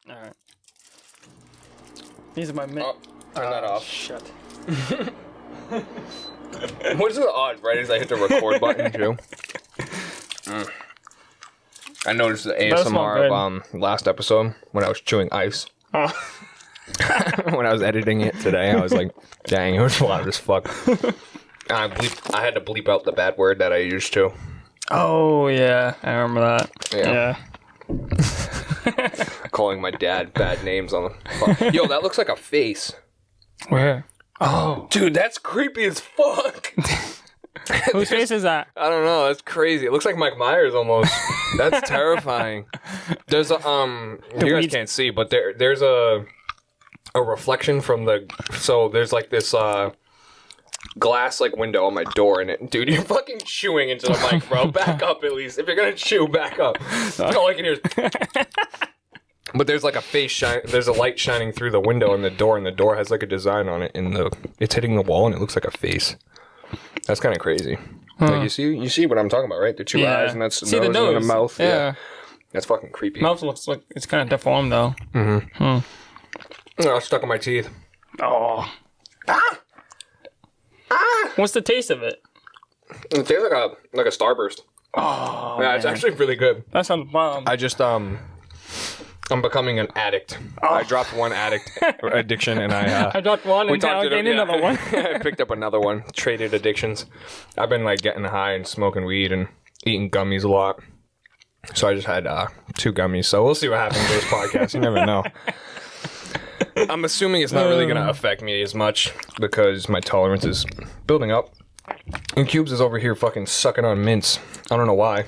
All right. These are my Oh, turn that off. Shit. What's the odds, right, as I hit the record button, too? I noticed the ASMR of last episode when I was chewing ice. Oh. When I was editing it today, I was like, dang, it was loud as fuck. I had to bleep out the bad word that I used to. Oh, yeah. I remember that. Yeah. Calling my dad bad names on the phone. Yo, that looks like a face. Where? Oh. Dude, that's creepy as fuck. Whose face is that? I don't know. That's crazy. It looks like Mike Myers almost. That's terrifying. There's a you guys can't see, but there's a reflection from so there's like this glass like window on my door in it. Dude, you're fucking chewing into the mic, bro. Back up at least. If you're gonna chew, back up. All I can hear is but there's like a face there's a light shining through the window and the door has like a design on it and it's hitting the wall and it looks like a face. That's kind of crazy. Like you see what I'm talking about, right? The two eyes and that's the nose and the mouth. Yeah. That's fucking creepy. Mouth looks like it's kind of deformed though. Oh, it's stuck in my teeth. Oh. What's the taste of it? It tastes like a Starburst. Oh, yeah, it's actually really good. That sounds bomb. I just I'm becoming an addict. I dropped one addiction and I dropped one and now I gained another one. I picked up another one. Traded addictions. I've been like getting high and smoking weed and eating gummies a lot. So I just had 2 gummies. So we'll see what happens with this podcast. You never know. I'm assuming it's not really going to affect me as much because my tolerance is building up. And Cubes is over here fucking sucking on mints. I don't know why.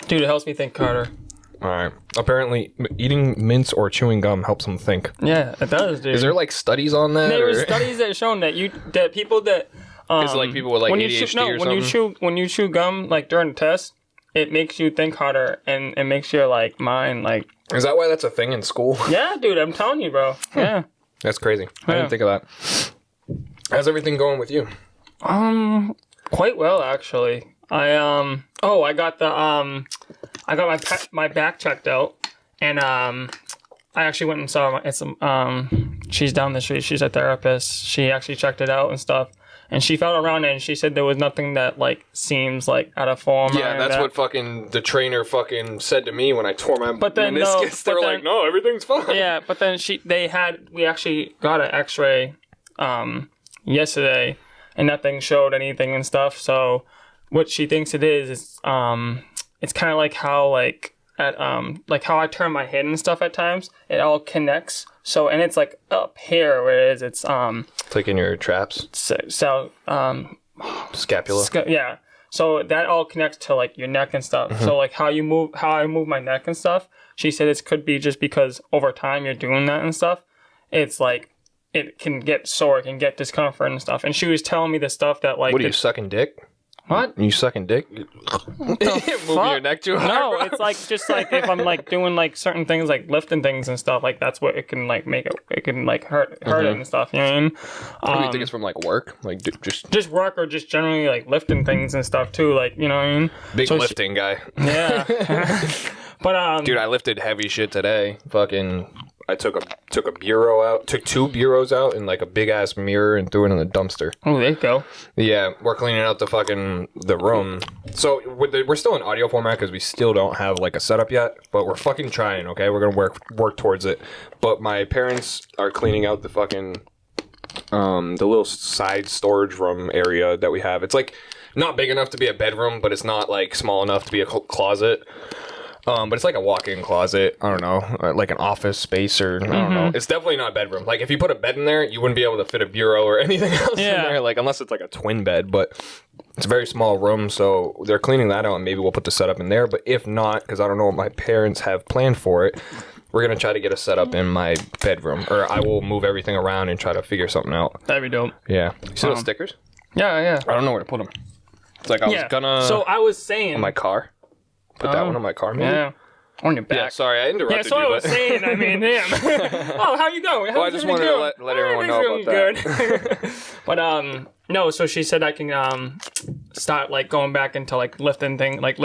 Dude, it helps me think, Carter. Alright. Apparently, eating mints or chewing gum helps them think. Yeah, it does, dude. Is there like studies on that? There are studies that have shown that people that... Is it like people with like ADHD or something? When you chew gum, like during the test, it makes you think harder and it makes your like mind like... Is that why that's a thing in school? Yeah, dude, I'm telling you, bro. Yeah. That's crazy. I didn't think of that. How's everything going with you? Quite well, actually. I got my back checked out, and I actually went and saw she's down the street. She's a therapist. She actually checked it out and stuff. And she felt around it and she said there was nothing that like seems like out of form. Yeah, that's what fucking the trainer fucking said to me when I tore my meniscus. They were like, no, everything's fine. Yeah, but then we actually got an x-ray yesterday and nothing showed anything and stuff. So what she thinks it is it's kind of like how like at how I turn my head and stuff at times. It all connects. So and it's like up here where it is. It's like in your traps. Scapula. Yeah. So that all connects to like your neck and stuff. So like how I move my neck and stuff. She said it could be just because over time you're doing that and stuff. It's like it can get sore, it can get discomfort and stuff. And she was telling me the stuff that like. What are you sucking dick? What? You sucking dick? Moving your neck too hard? No, it's like just like if I'm like doing like certain things like lifting things and stuff like that's what it can like make it can like hurt it and stuff. You know what I mean? What do you think it's from like work? Like just work or just generally like lifting things and stuff too. Like you know what I mean? Big lifting guy. Yeah. But dude, I lifted heavy shit today. Fucking. I took a bureau out, took 2 bureaus out and like a big ass mirror and threw it in the dumpster. Oh, there you go. Yeah, we're cleaning out the room. So we're still in audio format because we still don't have like a setup yet, but we're fucking trying. Okay, we're gonna work towards it. But my parents are cleaning out the fucking the little side storage room area that we have. It's like not big enough to be a bedroom, but it's not like small enough to be a closet. But it's like a walk-in closet. I don't know, like an office space or I don't know. It's definitely not a bedroom. Like if you put a bed in there, you wouldn't be able to fit a bureau or anything else in there. Like unless it's like a twin bed, but it's a very small room. So they're cleaning that out, and maybe we'll put the setup in there. But if not, because I don't know what my parents have planned for it, we're gonna try to get a setup in my bedroom, or I will move everything around and try to figure something out. That'd be dope. Yeah. You see those stickers? Yeah. I don't know where to put them. It's like I was gonna. So I was saying on my car. Put that one on my car, maybe. Yeah. On your back. Yeah, sorry, I interrupted you. Yeah, so I was saying, I mean, damn. Oh, how you going? Well, I just wanted to let everyone know about that. But, no, so she said I can start like going back into like lifting like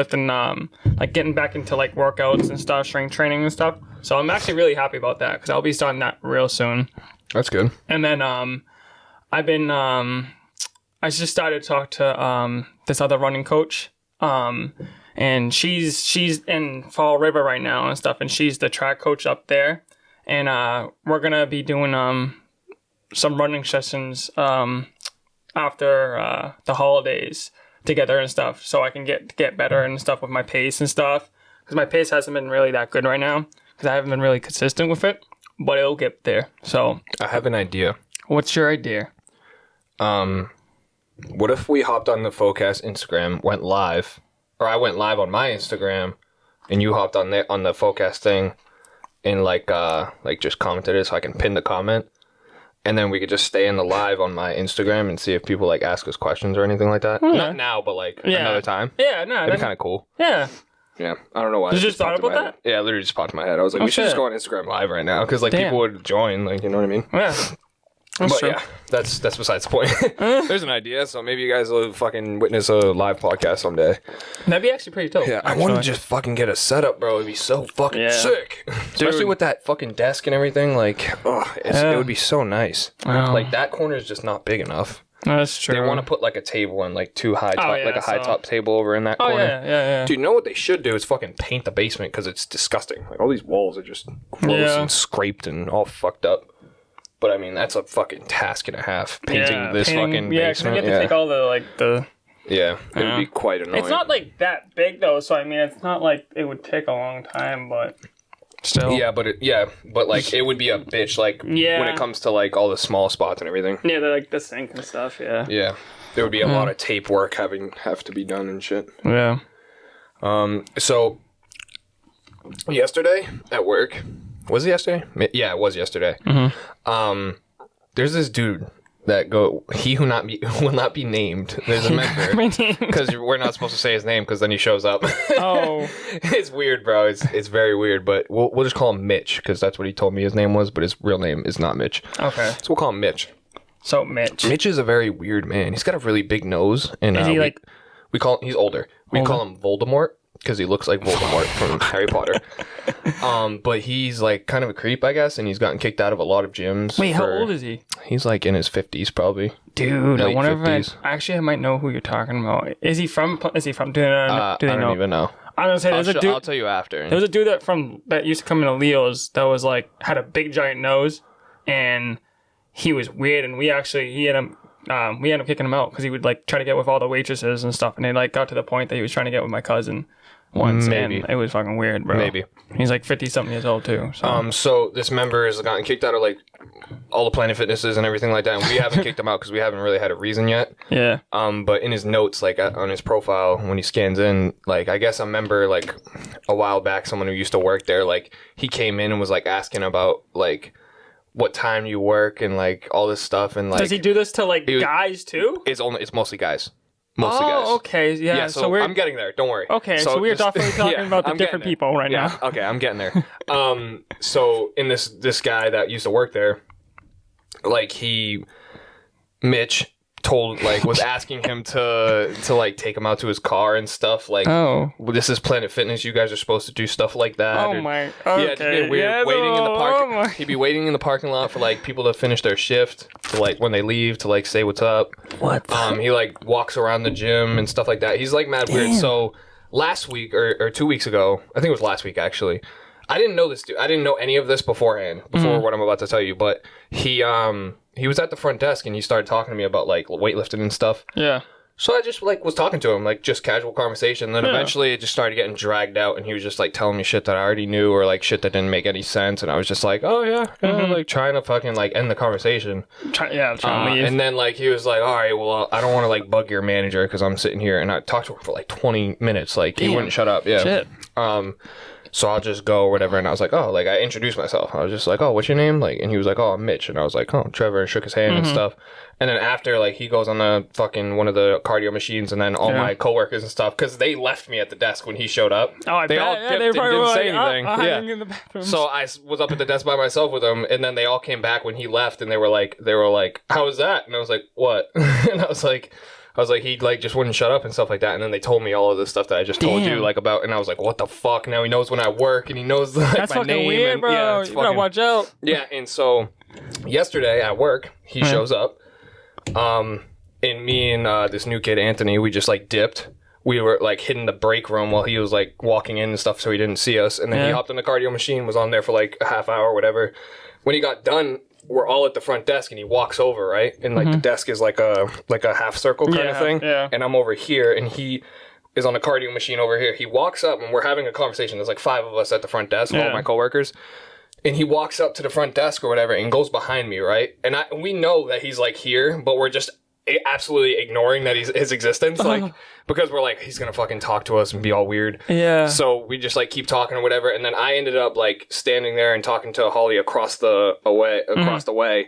getting back into like workouts and stuff, strength training and stuff. So I'm actually really happy about that because I'll be starting that real soon. That's good. And then I've been I just started to talk to this other running coach. And she's in Fall River right now and stuff, and she's the track coach up there. And we're gonna be doing some running sessions after the holidays together and stuff, so I can get better and stuff with my pace and stuff. Because my pace hasn't been really that good right now because I haven't been really consistent with it, but it'll get there. So I have an idea. What's your idea? What if we hopped on the FOEcast Instagram, went live, or I went live on my Instagram, and you hopped on the FOEcast thing, and like just commented it so I can pin the comment, and then we could just stay in the live on my Instagram and see if people like ask us questions or anything like that. Not now, but like another time. Yeah, no, that'd be kind of cool. Yeah. Yeah, I don't know why. Did you just thought about that? Yeah, it literally just popped in my head. I was like, we should just go on Instagram live right now because like people would join, like, you know what I mean? Yeah. But yeah, that's besides the point. There's an idea, so maybe you guys will fucking witness a live podcast someday. That'd be actually pretty dope. Yeah, I want to just fucking get a setup, bro. It'd be so fucking sick. Especially with that fucking desk and everything. Like, it would be so nice. Like, that corner is just not big enough. That's true. They want to put like a table and like two high top, like a high top table over in that corner. Yeah. Dude, you know what they should do is fucking paint the basement because it's disgusting. Like, all these walls are just gross and scraped and all fucked up. But I mean, that's a fucking task and a half, painting this fucking basement. Yeah, because we get to take all the Yeah, it would be quite annoying. It's not like that big though, so I mean, it's not like it would take a long time, but still. Yeah, but like it would be a bitch, like when it comes to like all the small spots and everything. Yeah, they're like the sink and stuff. Yeah. Yeah, there would be a lot of tape work have to be done and shit. Yeah. So yesterday at work. Was it yesterday? Yeah, it was yesterday. Mm-hmm. There's this dude that he who will not be named. There's a member because we're not supposed to say his name because then he shows up. Oh, it's weird, bro. It's very weird, but we'll just call him Mitch because that's what he told me his name was, but his real name is not Mitch. Okay, so we'll call him Mitch. So Mitch is a very weird man. He's got a really big nose, and is he he's older. We call him Voldemort. Because he looks like Voldemort from Harry Potter. But he's like kind of a creep, I guess, and he's gotten kicked out of a lot of gyms. Wait, how old is he? He's like in his 50s probably. Dude, I wonder if I might know who you're talking about. Is he from do they know? I don't even know. I was gonna say I'll tell you after. There was a dude that used to come into Leo's that was like had a big giant nose, and he was weird, and we ended up kicking him out because he would like try to get with all the waitresses and stuff, and it like got to the point that he was trying to get with my cousin once. Maybe. And it was fucking weird, bro. Maybe. He's like 50-something years old too. So this member has gotten kicked out of like all the Planet Fitnesses and everything like that, and we haven't kicked him out because we haven't really had a reason yet. Yeah. But in his notes, like on his profile, when he scans in, like I guess a member like a while back, someone who used to work there, like he came in and was like asking about like what time you work and like all this stuff, and like does he do this to like guys too? It's mostly guys. Mostly guys. Okay. Yeah. So I'm getting there. Don't worry. Okay. So we're definitely talking about the different people right now. Okay, I'm getting there. So in this guy that used to work there, like Mitch was asking him to like take him out to his car and stuff. Like, well, this is Planet Fitness. You guys are supposed to do stuff like that. Oh my. Okay. Yeah, it's weird. Waiting in the park. He'd be waiting in the parking lot for like people to finish their shift, to like when they leave to like say what's up. What? He like walks around the gym and stuff like that. He's like mad weird. So last week or 2 weeks ago, I think it was last week actually. I didn't know this dude. I didn't know any of this before what I'm about to tell you. But he was at the front desk and he started talking to me about like weightlifting and stuff. Yeah. So I just like was talking to him, like just casual conversation. Then eventually it just started getting dragged out, and he was just like telling me shit that I already knew or like shit that didn't make any sense. And I was just like, oh yeah, like trying to fucking like end the conversation. Trying to leave. And then like he was like, all right, well I don't want to like bug your manager because I'm sitting here, and I talked to him for like 20 minutes. Like he wouldn't shut up. Yeah. Shit. So I'll just go or whatever. And I was like, oh, like I introduced myself. I was just like, oh, what's your name? Like, and he was like, oh, I'm Mitch. And I was like, oh, Trevor, and shook his hand and stuff. And then after, like, he goes on the fucking one of the cardio machines, and then all my coworkers and stuff, because they left me at the desk when he showed up. Oh, I they bet. all dipped and didn't say anything. Hiding in the bathroom. So I was up at the desk by myself with them, and then they all came back when he left, and they were like, how was that? And I was like, what? And I was like, I was like, he like just wouldn't shut up and stuff like that. And then they told me all of this stuff that I just told you like about, and I was like, what the fuck? Now he knows when I work and he knows like That's my fucking name. weird, and, bro. yeah, You gotta watch out. Yeah, and so yesterday at work, he shows up. And me and this new kid, Anthony, we just like dipped. We were like hidden the break room while he was like walking in and stuff, so he didn't see us. And then he hopped on the cardio machine, was on there for like a half hour or whatever. When he got done, we're all at the front desk, and he walks over, right? And like the desk is like a half circle kind of thing. Yeah. And I'm over here, and he is on the cardio machine over here. He walks up, and we're having a conversation. There's like 5 of us at the front desk, all my coworkers. And he walks up to the front desk or whatever and goes behind me, right? And we know that he's like here, but we're just absolutely ignoring that he's his existence, like because we're like, he's gonna fucking talk to us and be all weird. Yeah. So we just like keep talking or whatever, and then I ended up like standing there and talking to Holly across the way.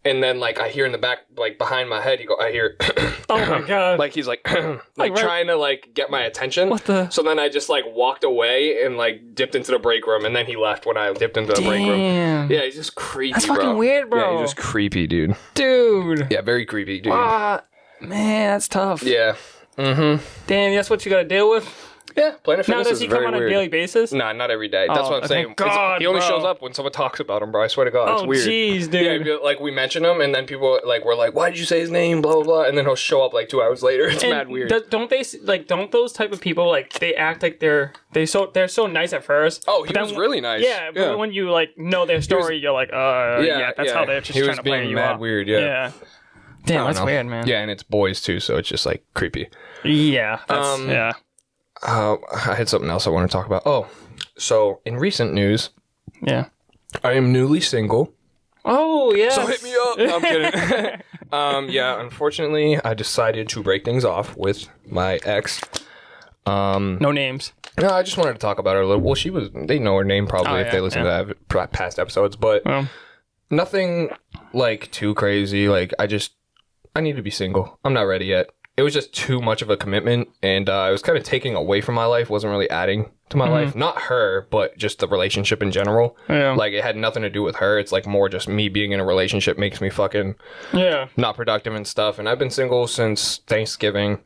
And then, like, I hear in the back, like, behind my head, I hear, oh my God. like, he's like trying to, like, get my attention. What the? So then I just, like, walked away and, like, dipped into the break room. And then he left when I dipped into the break room. Yeah, he's just creepy, That's fucking weird, bro. Yeah, he's just creepy, dude. Dude. Yeah, very creepy, dude. Man, that's tough. Yeah. Mm-hmm. Damn, that's what you gotta deal with? Yeah, Planet Now, Fitness does is he come very on a weird. daily basis? Nah, not every day. That's what I'm saying. God, he only bro. shows up when someone talks about him, bro. I swear to God, it's weird. Jeez, dude. Yeah, like we mention him, and then people like were like, "Why did you say his name?" Blah blah blah, and then he'll show up like 2 hours later. It's mad weird. Don't those type of people like they act like they're so nice at first? Oh, he was really nice. Yeah, but when you like know their story, you're like, that's how they're just trying to play you mad off. weird. Yeah. Damn, that's weird, man. Yeah, and it's boys too, so it's just like creepy. Yeah. Yeah. I had something else I want to talk about. Oh, so in recent news, yeah, I am newly single. Oh, yeah. So hit me up. No, I'm kidding. Yeah, unfortunately, I decided to break things off with my ex. No names. No, I just wanted to talk about her a little. Well, they know her name probably if they listen to that past episodes, but nothing like too crazy. Like I need to be single. I'm not ready yet. It was just too much of a commitment, and it was kind of taking away from my life. Wasn't really adding to my life. Not her, but just the relationship in general. Yeah. Like, it had nothing to do with her. It's like more just me being in a relationship makes me fucking not productive and stuff. And I've been single since Thanksgiving.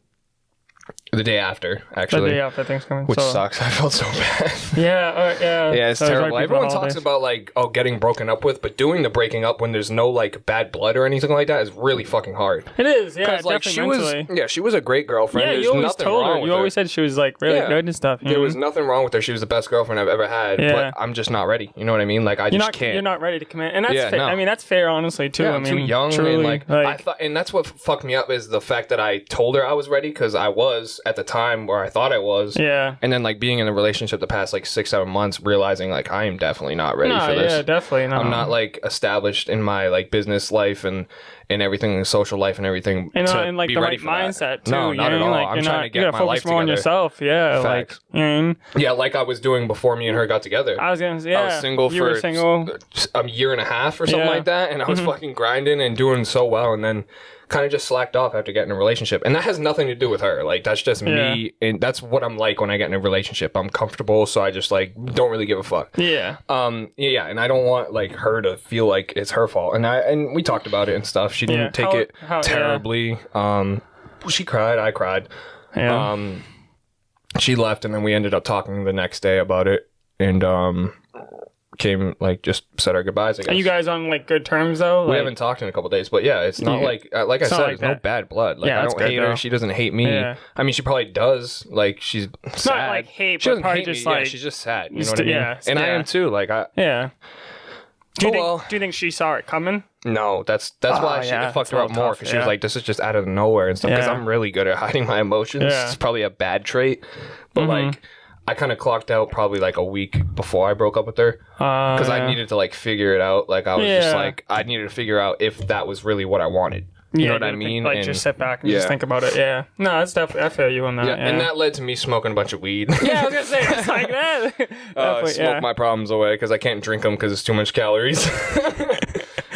The day after, actually. The day after Thanksgiving. Which sucks. I felt so bad. Yeah. Yeah, it's terrible. Everyone talks about, like, getting broken up with, but doing the breaking up when there's no, like, bad blood or anything like that is really fucking hard. It is, yeah. Because, like, she was a great girlfriend. Yeah, you always told her. You always said she was, like, really good and stuff. There was nothing wrong with her. She was the best girlfriend I've ever had. But I'm just not ready. You know what I mean? Like, I just can't. You're not ready to commit. And that's fair. No. I mean, that's fair, honestly, too. Yeah, I'm too young. Truly, and, I thought, and that's what fucked me up is the fact that I told her I was ready because I was at the time where I thought I was. Yeah. And then, like, being in a relationship the past, like, 6-7 months, realizing, like, I am definitely not ready for this. Yeah, definitely not. I'm not, like, established in my, like, business life and everything, social life and everything. And like, the right mindset, too. No, not at all. Like, I'm trying to get my life together. You gotta focus more on yourself. Yeah. Facts. Like, yeah, like I was doing before me and her got together. I was gonna say, yeah. I was single for a year and a half or something like that, and I was fucking grinding and doing so well, and then kind of just slacked off after getting in a relationship. And that has nothing to do with her. Like, that's just me, and that's what I'm like when I get in a relationship. I'm comfortable, so I just, like, don't really give a fuck. Yeah. Yeah, and I don't want, like, her to feel like it's her fault. And we talked about it and stuff. She didn't take it terribly. She cried, I cried. Yeah. She left, and then we ended up talking the next day about it, and came, like, just said our goodbyes, I guess. Are you guys on, like, good terms, though? We haven't talked in a couple of days, but yeah, it's not like I said, there's no bad blood. Like, I don't hate her. She doesn't hate me. Yeah. I mean, she probably does. Like, she's sad. Not like hate, she but doesn't probably hate just me. like... Yeah, she's just sad. You know what I mean? Yeah. And I am too. Like, Yeah. Do you think she saw it coming? No, that's why she fucked her up more, because she was like, this is just out of nowhere and stuff, because I'm really good at hiding my emotions. It's probably a bad trait, but like, I kind of clocked out probably like a week before I broke up with her, because I needed to like figure it out. Like, I was just like, I needed to figure out if that was really what I wanted. You know what I mean? Like, just sit back and just think about it. Yeah. No, that's definitely, I feel you on that. Yeah, and that led to me smoking a bunch of weed. Yeah, I was gonna say, it's like that. Smoke my problems away, because I can't drink them because it's too much calories.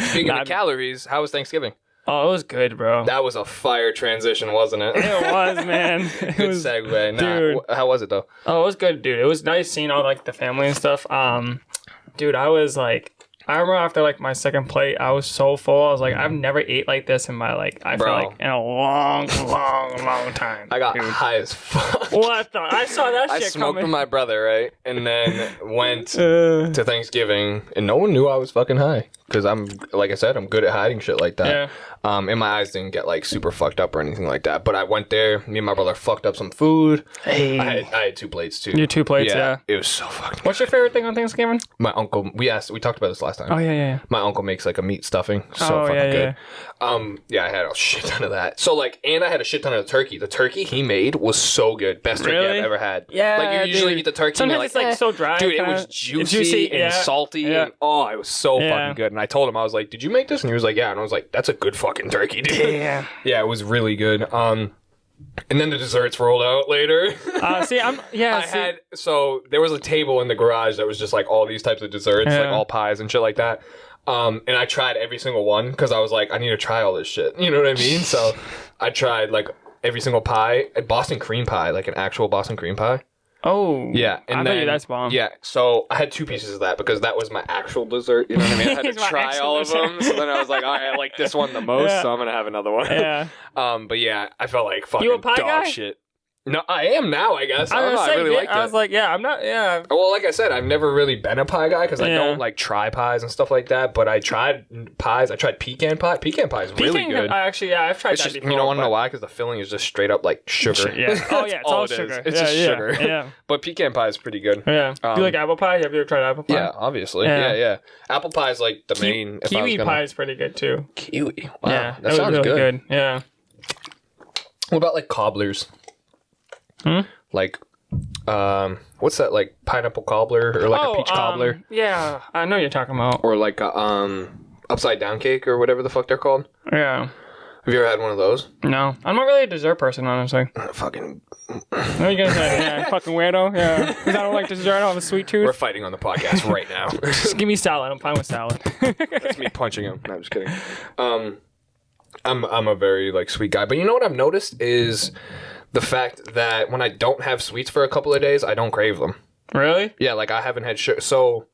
Speaking of calories, how was Thanksgiving? Oh, it was good, bro. That was a fire transition, wasn't it? It was, man. Good segue. Dude. How was it, though? Oh, it was good, dude. It was nice seeing all, like, the family and stuff. Dude, I was, like... I remember after like my second plate, I was so full. I was like, I've never ate like this in my I feel like in a long time. I got high as fuck. What the? I saw that shit I smoked coming. with my brother, right? And then went to Thanksgiving, and no one knew I was fucking high. Because I'm, like I said, I'm good at hiding shit like that. Yeah. And my eyes didn't get like super fucked up or anything like that. But I went there, me and my brother fucked up some food. Hey. I had 2 plates too. Your 2 plates, yeah. It was so fucking What's your favorite thing on Thanksgiving? My uncle, we talked about this last time. Oh, yeah. My uncle makes like a meat stuffing. So fucking good. I had a shit ton of that. So like, and I had a shit ton of the turkey. The turkey he made was so good. Best turkey I've ever had. Yeah. Like you usually eat the turkey Sometimes and it's like so dry. Dude, it was juicy and salty. And it was so fucking good. And I told him, I was like, did you make this? And he was like, yeah. And I was like, that's a good fucking turkey, dude. Yeah. Yeah, it was really good. And then the desserts rolled out later. So there was a table in the garage that was just like all these types of desserts, like all pies and shit like that. And I tried every single one because I was like, I need to try all this shit. You know what I mean? So I tried like every single pie, a Boston cream pie, like an actual Boston cream pie. Oh. Yeah. And I bet you that's bomb. Yeah. So I had 2 pieces of that because that was my actual dessert. You know what I mean? I had to try all of them. So then I was like, all right, I like this one the most, so I'm going to have another one. Yeah. But yeah, I felt like fucking you a pie dog guy? shit. No, I am now, I guess. I don't know. I really liked it. I was like, yeah, I'm not, yeah. Well, like I said, I've never really been a pie guy because I don't like try pies and stuff like that. But I tried pies. I tried pecan pie. Pecan pie is really good. I've tried that before. You don't want to know why? Because the filling is just straight up like sugar. Yeah. Oh, yeah, it's all sugar. It's just sugar. Yeah. But pecan pie is pretty good. Yeah. Do you like apple pie? Have you ever tried apple pie? Yeah, obviously. Yeah. Apple pie is like the main. Kiwi pie is pretty good too. Kiwi. Wow. Yeah, that sounds really good. Yeah. What about like cobblers? Like, what's that? Like pineapple cobbler or like a peach cobbler? Yeah, I know what you're talking about. Or like a upside down cake or whatever the fuck they're called. Yeah. Have you ever had one of those? No, I'm not really a dessert person, honestly. Fucking. What are you gonna say? Yeah, fucking weirdo. Yeah, because I don't like dessert. I don't have a sweet tooth. We're fighting on the podcast right now. Just give me salad. I'm fine with salad. That's me punching him. No, I'm just kidding. I'm a very like sweet guy, but you know what I've noticed is the fact that when I don't have sweets for a couple of days, I don't crave them. Really? Yeah, like I haven't had sugar. So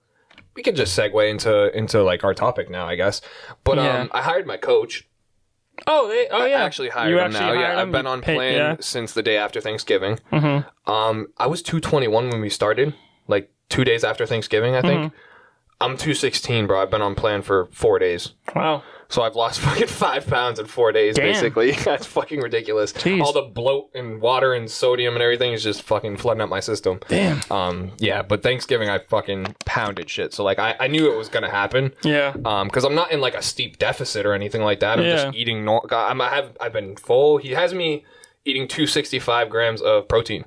we could just segue into like our topic now, I guess. But I hired my coach. I actually hired him now. Yeah, I've been on plan since the day after Thanksgiving. Mm-hmm. I was 221 when we started, like 2 days after Thanksgiving, I think. Mm-hmm. I'm 216, bro. I've been on plan for 4 days. Wow. So I've lost fucking 5 pounds in 4 days, basically. That's fucking ridiculous. Jeez. All the bloat and water and sodium and everything is just fucking flooding up my system. Damn. Yeah, but Thanksgiving I fucking pounded shit. So like I knew it was gonna happen. Yeah. Because I'm not in like a steep deficit or anything like that. I'm just eating. I've been full. He has me eating 265 grams of protein.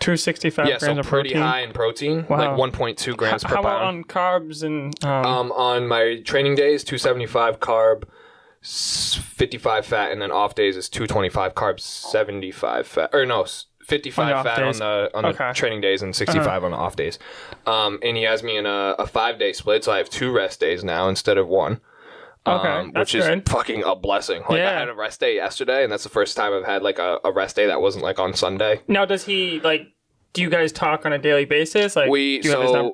265 grams of protein. Yeah, so pretty high in protein. Wow. Like 1.2 grams per pound. How about on carbs and... On my training days, 275 carb, 55 fat, and then off days is 225 carb, 75 fat. Or no, 55 fat days. on the training days and 65 on the off days. And he has me in a 5-day split, so I have 2 rest days now instead of 1. Which is fucking a blessing. Like I had a rest day yesterday, and that's the first time I've had like a rest day that wasn't like on Sunday. Now, does he like? Do you guys talk on a daily basis? Like, I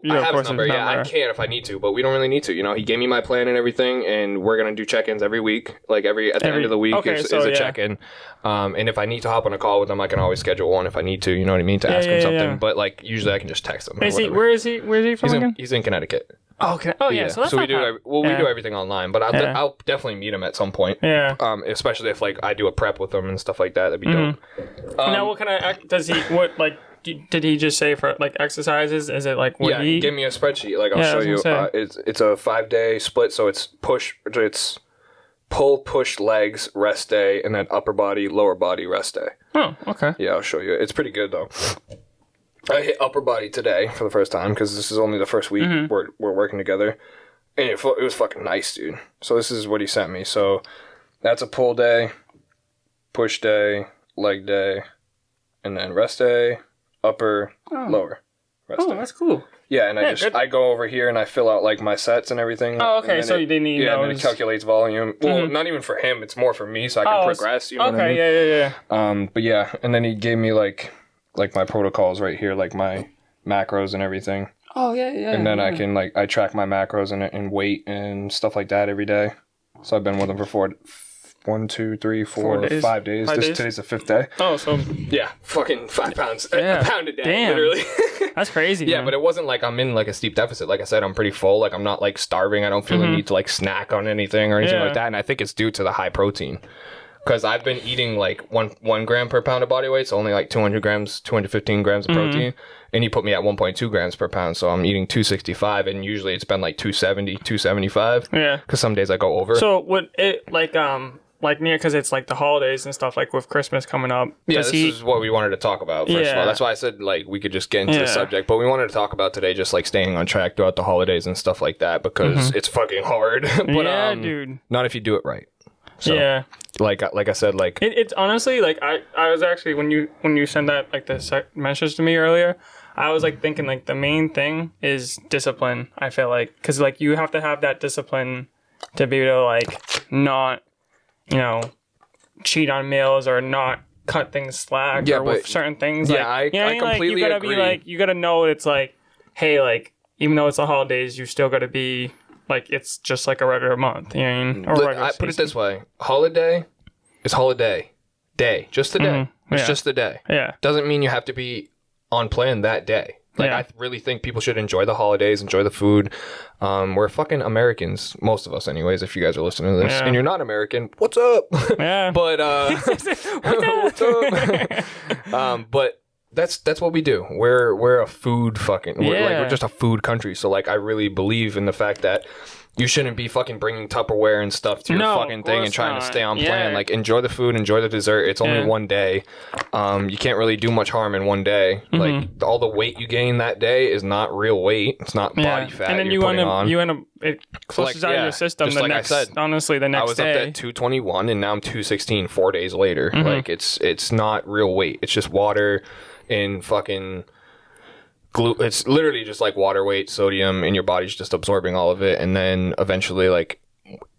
have his number. Yeah, I can if I need to, but we don't really need to. You know, he gave me my plan and everything, and we're gonna do check-ins every week. Like at the end of the week is a check-in. And if I need to hop on a call with him, I can always schedule one if I need to. You know what I mean? To ask him something. Yeah. But like usually I can just text him. Where is he from again? He's in Connecticut. Oh, okay. Oh, yeah. So that's we do. We do everything online, but I'll definitely meet him at some point. Yeah. Especially if like I do a prep with him and stuff like that. That'd be dope. Now, what kind of does he? What like? Did he just say for like exercises? Is it like he gave me a spreadsheet. Like I'll show you. It's a 5-day split, so it's pull, push, legs, rest day, and then upper body, lower body, rest day. Oh, okay. Yeah, I'll show you. It's pretty good though. I hit upper body today for the first time because this is only the first week we're working together, and it was fucking nice, dude. So this is what he sent me. So that's a pull day, push day, leg day, and then rest day. Upper, lower. Rest day. That's cool. Yeah, and I go over here and I fill out like my sets and everything. Oh, okay. So you didn't need and then it calculates volume. Well, not even for him. It's more for me, so I can progress. You know what I mean? Yeah. But yeah, and then he gave me like my protocols right here, like my macros and everything. Oh yeah. And then I can I track my macros and weight and stuff like that every day. So I've been with them for 5 days. Today's the 5th day. Oh, so yeah, fucking 5 pounds, yeah. a pound a day, Damn. literally. That's crazy. Yeah, man. but it wasn't like I'm in a steep deficit. Like I said, I'm pretty full. Like I'm not starving. I don't feel the need to snack on anything or anything like that. And I think it's due to the high protein. Because I've been eating 1 gram per pound of body weight, so only 215 grams of protein. And he put me at 1.2 grams per pound, so I'm eating 265, and usually it's been 270, 275. Yeah. Because some days I go over. So would it near because it's the holidays and stuff with Christmas coming up. Yeah, this is what we wanted to talk about first of all. That's why I said we could just get into the subject, but we wanted to talk about today just staying on track throughout the holidays and stuff like that because it's fucking hard. But dude. Not if you do it right. So, yeah. Like I said, it's honestly I was actually when you sent that the message to me earlier, I was thinking the main thing is discipline. I feel because you have to have that discipline to be able to not cheat on meals or not cut things slack with certain things. I completely you gotta agree. you gotta know it's hey even though it's the holidays, you still gotta be it's just a regular month. You know what I mean? Or regular I put it this way: holiday is holiday day, just the day. It's just the day. Yeah, doesn't mean you have to be on plan that day. I really think people should enjoy the holidays, enjoy the food. We're fucking Americans, most of us anyways, if you guys are listening to this. And you're not American, what's up? Yeah. But, what's up? But that's what we do. We're a food fucking, we're just a food country. So I really believe in the fact that you shouldn't be fucking bringing Tupperware and stuff to your fucking thing and trying to stay on plan. Enjoy the food, enjoy the dessert. It's only one day. You can't really do much harm in one day. All the weight you gain that day is not real weight. It's not body fat. And then you end up it flushes out of your system. Just the next, I said, honestly, the next day. I was up at 221 and now I'm 216 4 days later. It's not real weight. It's just water and fucking it's literally just water weight, sodium, and your body's just absorbing all of it. And then eventually,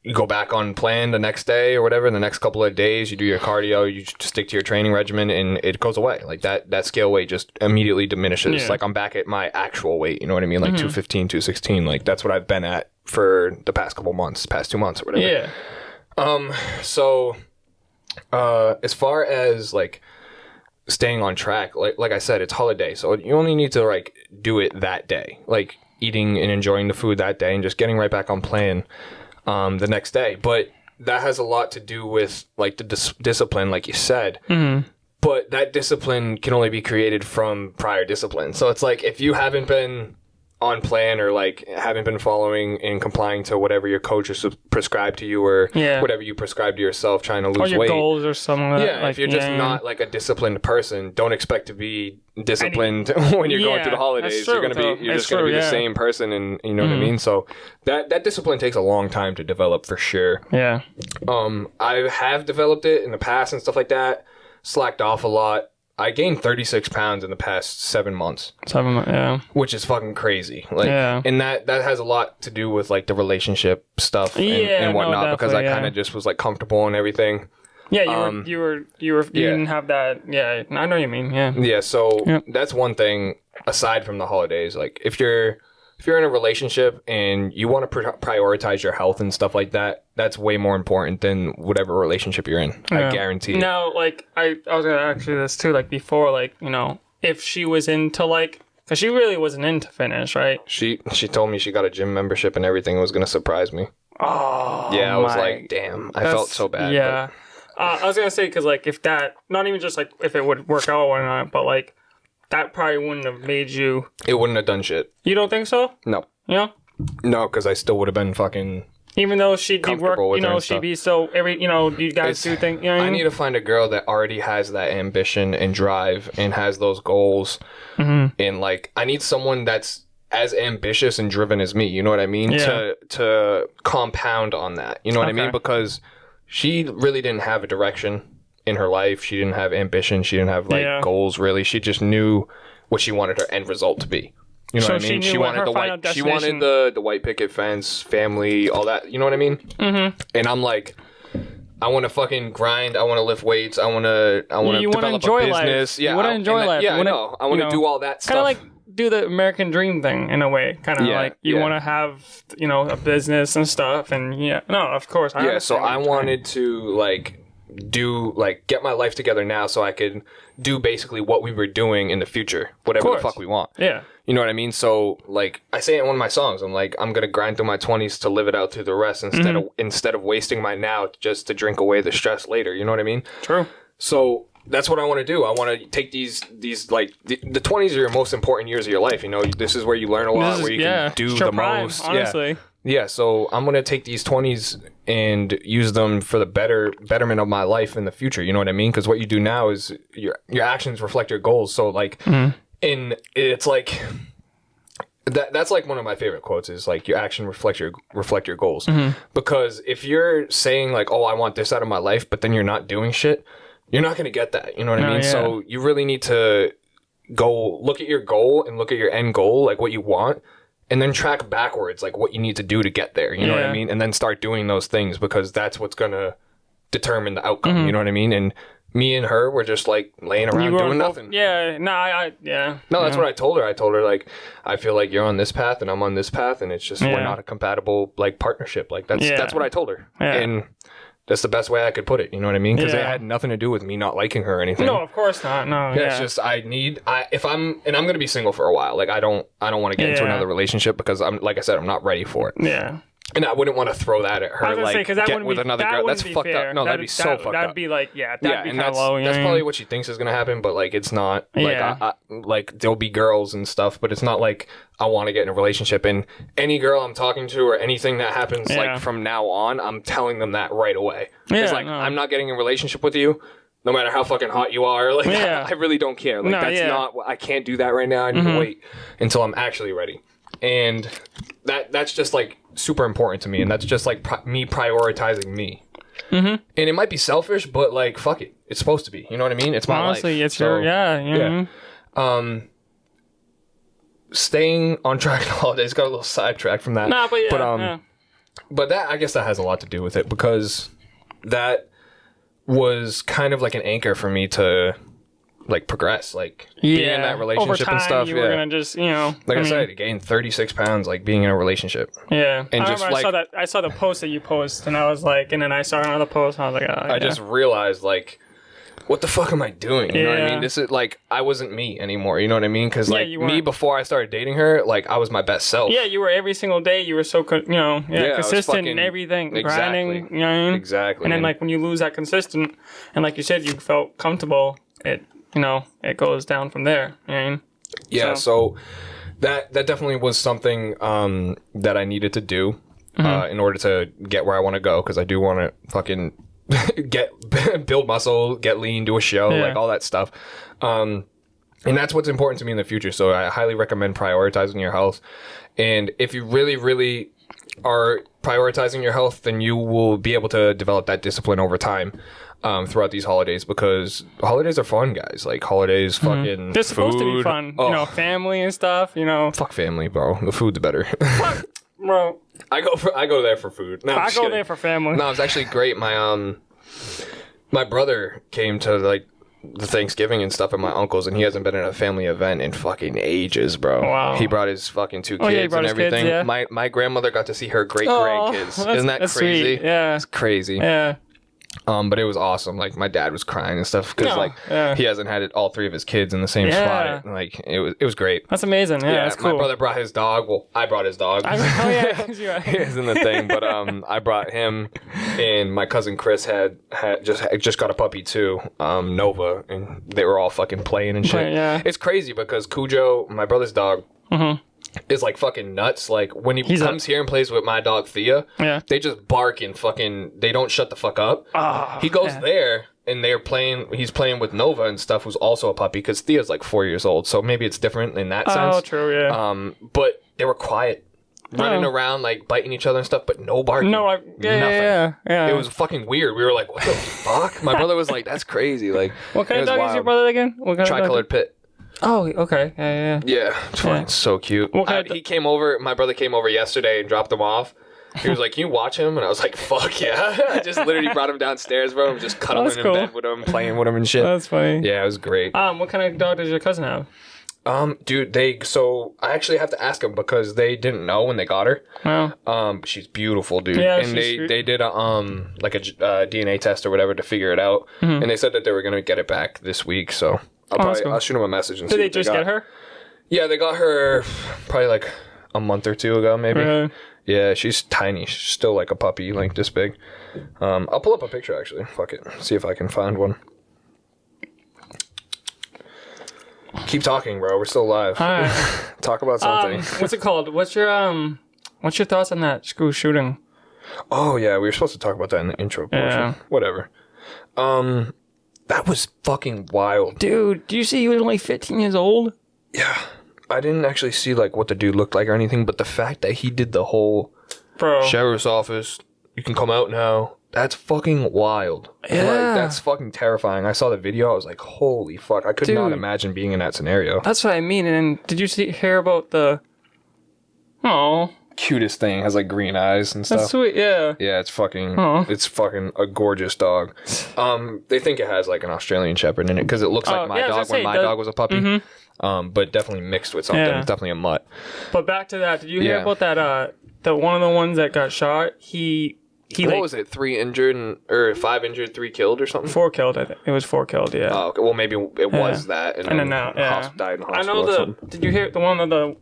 you go back on plan the next day or whatever. The next couple of days, you do your cardio, you just stick to your training regimen, and it goes away. That scale weight just immediately diminishes. Yeah. I'm back at my actual weight. You know what I mean? 215, 216. That's what I've been at for the past couple months, past 2 months or whatever. Yeah. So, as far as staying on track, like I said, it's holiday, so you only need to do it that day, eating and enjoying the food that day and just getting right back on plan the next day. But that has a lot to do with the discipline, like you said. But that discipline can only be created from prior discipline. So it's if you haven't been on plan or haven't been following and complying to whatever your coach has prescribed to you or whatever you prescribe to yourself trying to lose weight. Or your goals or something like that. If you're just not a disciplined person, don't expect to be disciplined when you're going through the holidays. You're going to be just going to be the same person, and you know what I mean? So that discipline takes a long time to develop for sure. Yeah. I have developed it in the past and stuff like that. Slacked off a lot. I gained 36 pounds in the past 7 months. 7 months, yeah. Which is fucking crazy. And that has a lot to do with the relationship stuff and whatnot, because I kind of just was comfortable and everything. Yeah, you didn't have that. Yeah, I know what you mean. Yeah. Yeah, so that's one thing aside from the holidays. If you're in a relationship and you want to prioritize your health and stuff like that, that's way more important than whatever relationship you're in. I guarantee. No, I was gonna ask you this too. Before, if she was into because she really wasn't into fitness, right? She told me she got a gym membership and everything. It was gonna surprise me. Oh. Yeah, I was damn. I felt so bad. Yeah. I was gonna say because if that, not even just if it would work out or not, but that probably wouldn't have made you. It wouldn't have done shit. You don't think so? No. Yeah. No, because I still would have been fucking. Even though she'd be she'd be so you guys do things. You know what I mean? need to find a girl that already has that ambition and drive and has those goals. And I need someone that's as ambitious and driven as me. You know what I mean? Yeah. To compound on that. You know what I mean? Because she really didn't have a direction in her life. She didn't have ambition. She didn't have goals really. She just knew what she wanted her end result to be. You know what I mean? She wanted the white picket fence, family, all that. You know what I mean? And I'm I want to fucking grind. I want to lift weights. I want to develop a business. Life. Yeah, you want to enjoy life. Yeah, I know. I want to do all that stuff. Kind of do the American dream thing in a way, kind of like you want to have, you know, a business and stuff, and of course. So I wanted to like get my life together now so I could do basically what we were doing in the future, whatever the fuck we want. Yeah. You know what I mean? So like I say it in one of my songs, I'm like, I'm gonna grind through my 20s to live it out through the rest instead of wasting my now just to drink away the stress later. You know what I mean? True. So that's what I want to do. I want to take these like the 20s are your most important years of your life. You know, this is where you learn a lot, where you can do the most. Honestly. Yeah. So I'm gonna take these 20s and use them for the betterment of my life in the future. You know what I mean? Because what you do now is your actions reflect your goals. So like, and it's like that's like one of my favorite quotes is like your action reflect your goals. Because if you're saying like, oh, I want this out of my life, but then you're not doing shit, you're not gonna get that. You know what I mean? Yeah. So you really need to go look at your goal and look at your end goal, like what you want. And then track backwards, like what you need to do to get there. You know what I mean? And then start doing those things because that's what's going to determine the outcome. You know what I mean? And me and her were just like laying around doing nothing. Yeah. No, No, that's what I told her. I told her like, I feel like you're on this path and I'm on this path. And it's just, we're not a compatible like partnership. Like that's what I told her. Yeah. And that's the best way I could put it. You know what I mean? Because it had nothing to do with me not liking her or anything. No, of course not. No. Yeah, it's just if I'm going to be single for a while. Like I don't want to get into another relationship because I'm like I said, I'm not ready for it. Yeah. And I wouldn't want to throw that at her. Like get with another girl. That's fucked up. No, that'd be so fucked up. That'd be like that'd be kind of low. That's probably what she thinks is gonna happen, but like it's not. Like like there'll be girls and stuff, but it's not like I want to get in a relationship. And any girl I'm talking to or anything that happens like from now on, I'm telling them that right away. It's like I'm not getting in a relationship with you. No matter how fucking hot you are, like I really don't care. Like that's not. I can't do that right now. I need to wait until I'm actually ready. And that's just like super important to me, and that's just like me prioritizing me. And it might be selfish, but like fuck it, it's supposed to be. You know what I mean? It's my honestly, life. It's your Staying on track in the holidays, got a little sidetracked from that. Nah, but but that I guess that has a lot to do with it because that was kind of like an anchor for me to like progress, like being in that relationship over time, and stuff. You were gonna just, like I said, gain 36 pounds, like being in a relationship. Yeah, and I saw the post that you post, and I was like, and then I saw another post, and I was like, I just realized like, what the fuck am I doing? You know what I mean? This is like, I wasn't me anymore. You know what I mean? Because like me before I started dating her, like I was my best self. Yeah, you were every single day. You were so consistent in everything, grinding. You know what I mean? Exactly. And then like when you lose that consistent, and like you said, you felt comfortable. It goes down from there. You know what I mean? Yeah, so that definitely was something that I needed to do in order to get where I want to go, because I do want to fucking build muscle, get lean, do a show, like all that stuff. And that's what's important to me in the future. So I highly recommend prioritizing your health. And if you really, really are prioritizing your health, then you will be able to develop that discipline over time. Throughout these holidays, because holidays are fun, guys. Like holidays, fucking they're supposed to be fun. Family and stuff. Fuck family, bro. The food's better. Fuck, bro. I go there for food. No, I go there for family. No, it's actually great. My brother came to like the Thanksgiving and stuff at my uncle's, and he hasn't been in a family event in fucking ages, bro. Wow. He brought his fucking 2 kids and everything. Kids, my grandmother got to see her great grandkids. Isn't that crazy? Sweet. Yeah, it's crazy. Yeah. But it was awesome. Like my dad was crying and stuff because he hasn't had all 3 of his kids in the same spot. Like it was great. That's amazing. Yeah, that's cool. My brother brought his dog. Well, I brought his dog. He was in the thing, but I brought him, and my cousin Chris had just got a puppy too, Nova, and they were all fucking playing and shit. Yeah. It's crazy because Cujo, my brother's dog. Is like fucking nuts. Like when he comes here and plays with my dog Thea, they just bark and fucking, they don't shut the fuck up. He goes there and he's playing with Nova and stuff, who's also a puppy, because Thea's like 4 years old, so maybe it's different in that sense. Oh, true, yeah. But they were quiet, running around like biting each other and stuff, but no barking. No, nothing. Yeah. It was fucking weird. We were like, what the fuck? My brother was like, that's crazy. Like, what kind of dog is your brother again? What kind Tricolored Pit. Oh, okay. Yeah. It's so cute. He came over. My brother came over yesterday and dropped him off. He was like, "Can you watch him?" And I was like, "Fuck yeah!" I just literally brought him downstairs, bro. And just cuddling in bed with him, playing with him and shit. That's funny. Yeah, it was great. What kind of dog does your cousin have? Dude, so I actually have to ask them because they didn't know when they got her. Well, She's beautiful, dude. Yeah, and they did a like a DNA test or whatever to figure it out, and they said that they were gonna get it back this week. So I'll shoot them a message and see. Did they what just got. get her? Yeah, they got her probably like a month or two ago, maybe. Really? Yeah, she's tiny. She's still like a puppy, like this big. I'll pull up a picture actually. Fuck it. See if I can find one. Keep talking, bro. We're still live. All right. Talk about something. What's it called? What's your thoughts on that school shooting? Oh yeah, we were supposed to talk about that in the intro portion. Yeah. Whatever. That was fucking wild. Dude, do you see he was only 15 years old? Yeah. I didn't actually see like what the dude looked like or anything, but the fact that he did the whole sheriff's office, you can come out now. That's fucking wild. Yeah. Like, that's fucking terrifying. I saw the video. I was like, holy fuck. I could not imagine being in that scenario. That's what I mean. And then, did you hear about the... Oh. Cutest thing. Has like green eyes and stuff. That's sweet, yeah. Yeah, it's fucking a gorgeous dog. They think it has like an Australian Shepherd in it because it looks like my dog when my dog was a puppy. Mm-hmm. But definitely mixed with something. Yeah. It's definitely a mutt. But back to that. Did you hear about that, the one of the ones that got shot? What was it? 3 injured or 5 injured, 3 killed or something? 4 killed, I think. It was 4 killed, yeah. Oh, okay. Well, maybe it was that. And then died in hospital. I know did you hear the one of the,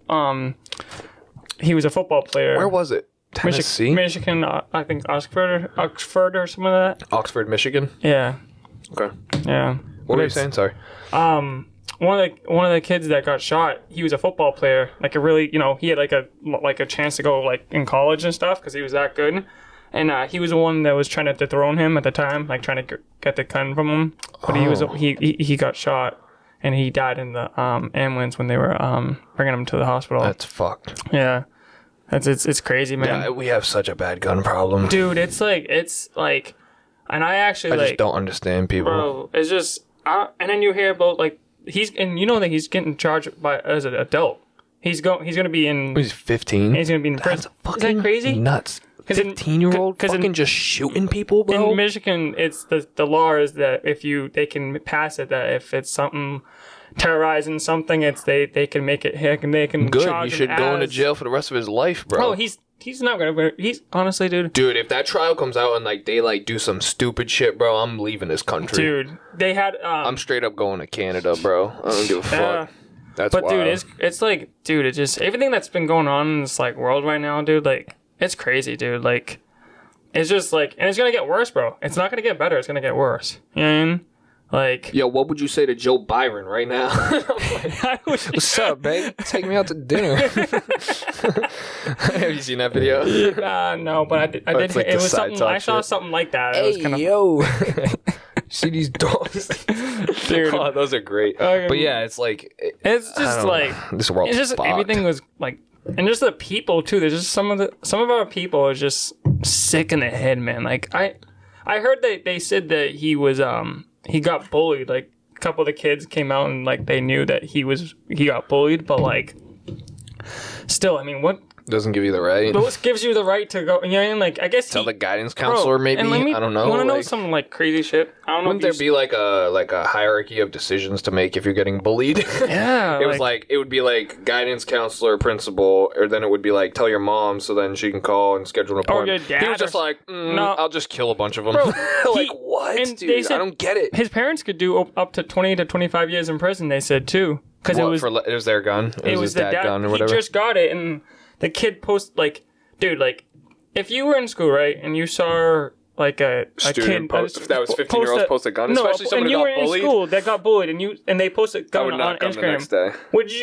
he was a football player. Where was it? Tennessee? Michigan, I think Oxford or something like that. Oxford, Michigan? Yeah. Okay. Yeah. What were you saying? Sorry. One of the kids that got shot, he was a football player. Like a really, he had like a chance to go like in college and stuff because he was that good. And he was the one that was trying to dethrone him at the time, like trying to get the gun from him. But he got shot, and he died in the ambulance when they were bringing him to the hospital. That's fucked. Yeah, it's crazy, man. Yeah, we have such a bad gun problem, dude. It's like, and I just don't understand people. Bro, it's just, and then you hear about like that he's getting charged as an adult. He's gonna be in. He's 15. He's gonna be in prison. That's Is that crazy? Nuts. 15-year-old fucking just shooting people, bro. In Michigan, it's the law is that they can pass it that if it's something terrorizing something, it's they can make it heck and they can good. charge He should go into jail for the rest of his life, bro. Oh, he's not gonna. He's honestly, dude. Dude, if that trial comes out and like they like do some stupid shit, bro, I'm leaving this country. Dude, they had. I'm straight up going to Canada, bro. I don't give a fuck. That's but wild. Dude, it's like, dude, it's just everything that's been going on in this like world right now, dude. Like. It's crazy, dude. Like, it's just like, and it's gonna get worse, bro. It's not gonna get better. It's gonna get worse. You know what I mean? Like, yo, what would you say to Joe Byron right now? What's up, babe? Take me out to dinner. Have you seen that video? No, but I did. Like it was something. I saw something like that. Hey, it was kind of, yo. See these dogs, dude. Oh, those are great. But yeah, it's like it's just like this world. It's just fucked. Everything was like. And just the people too. There's just some of our people are just sick in the head, man. Like I heard that they said that he was he got bullied. Like a couple of the kids came out and like they knew that he got bullied, but like still, I mean, what doesn't give you the right. But what gives you the right to go? You know what I mean? Like I guess tell the guidance counselor maybe. I don't know. You want to know some like crazy shit? I don't know. Wouldn't there be like a hierarchy of decisions to make if you're getting bullied? Yeah. It would be like guidance counselor, principal, or then it would be like tell your mom so then she can call and schedule an appointment. Or your dad. He was just like, no, I'll just kill a bunch of them. Bro, like what, dude? I don't get it. His parents could do up to 20 to 25 years in prison. They said too, because it was their gun. It was his dad's gun or whatever. He just got it and. The kid like, dude, like, if you were in school, right, and you saw, like, a kid... that was 15-year-olds post a gun, especially someone who got bullied. And you were in school that got bullied, and they posted a gun on Instagram. The next day.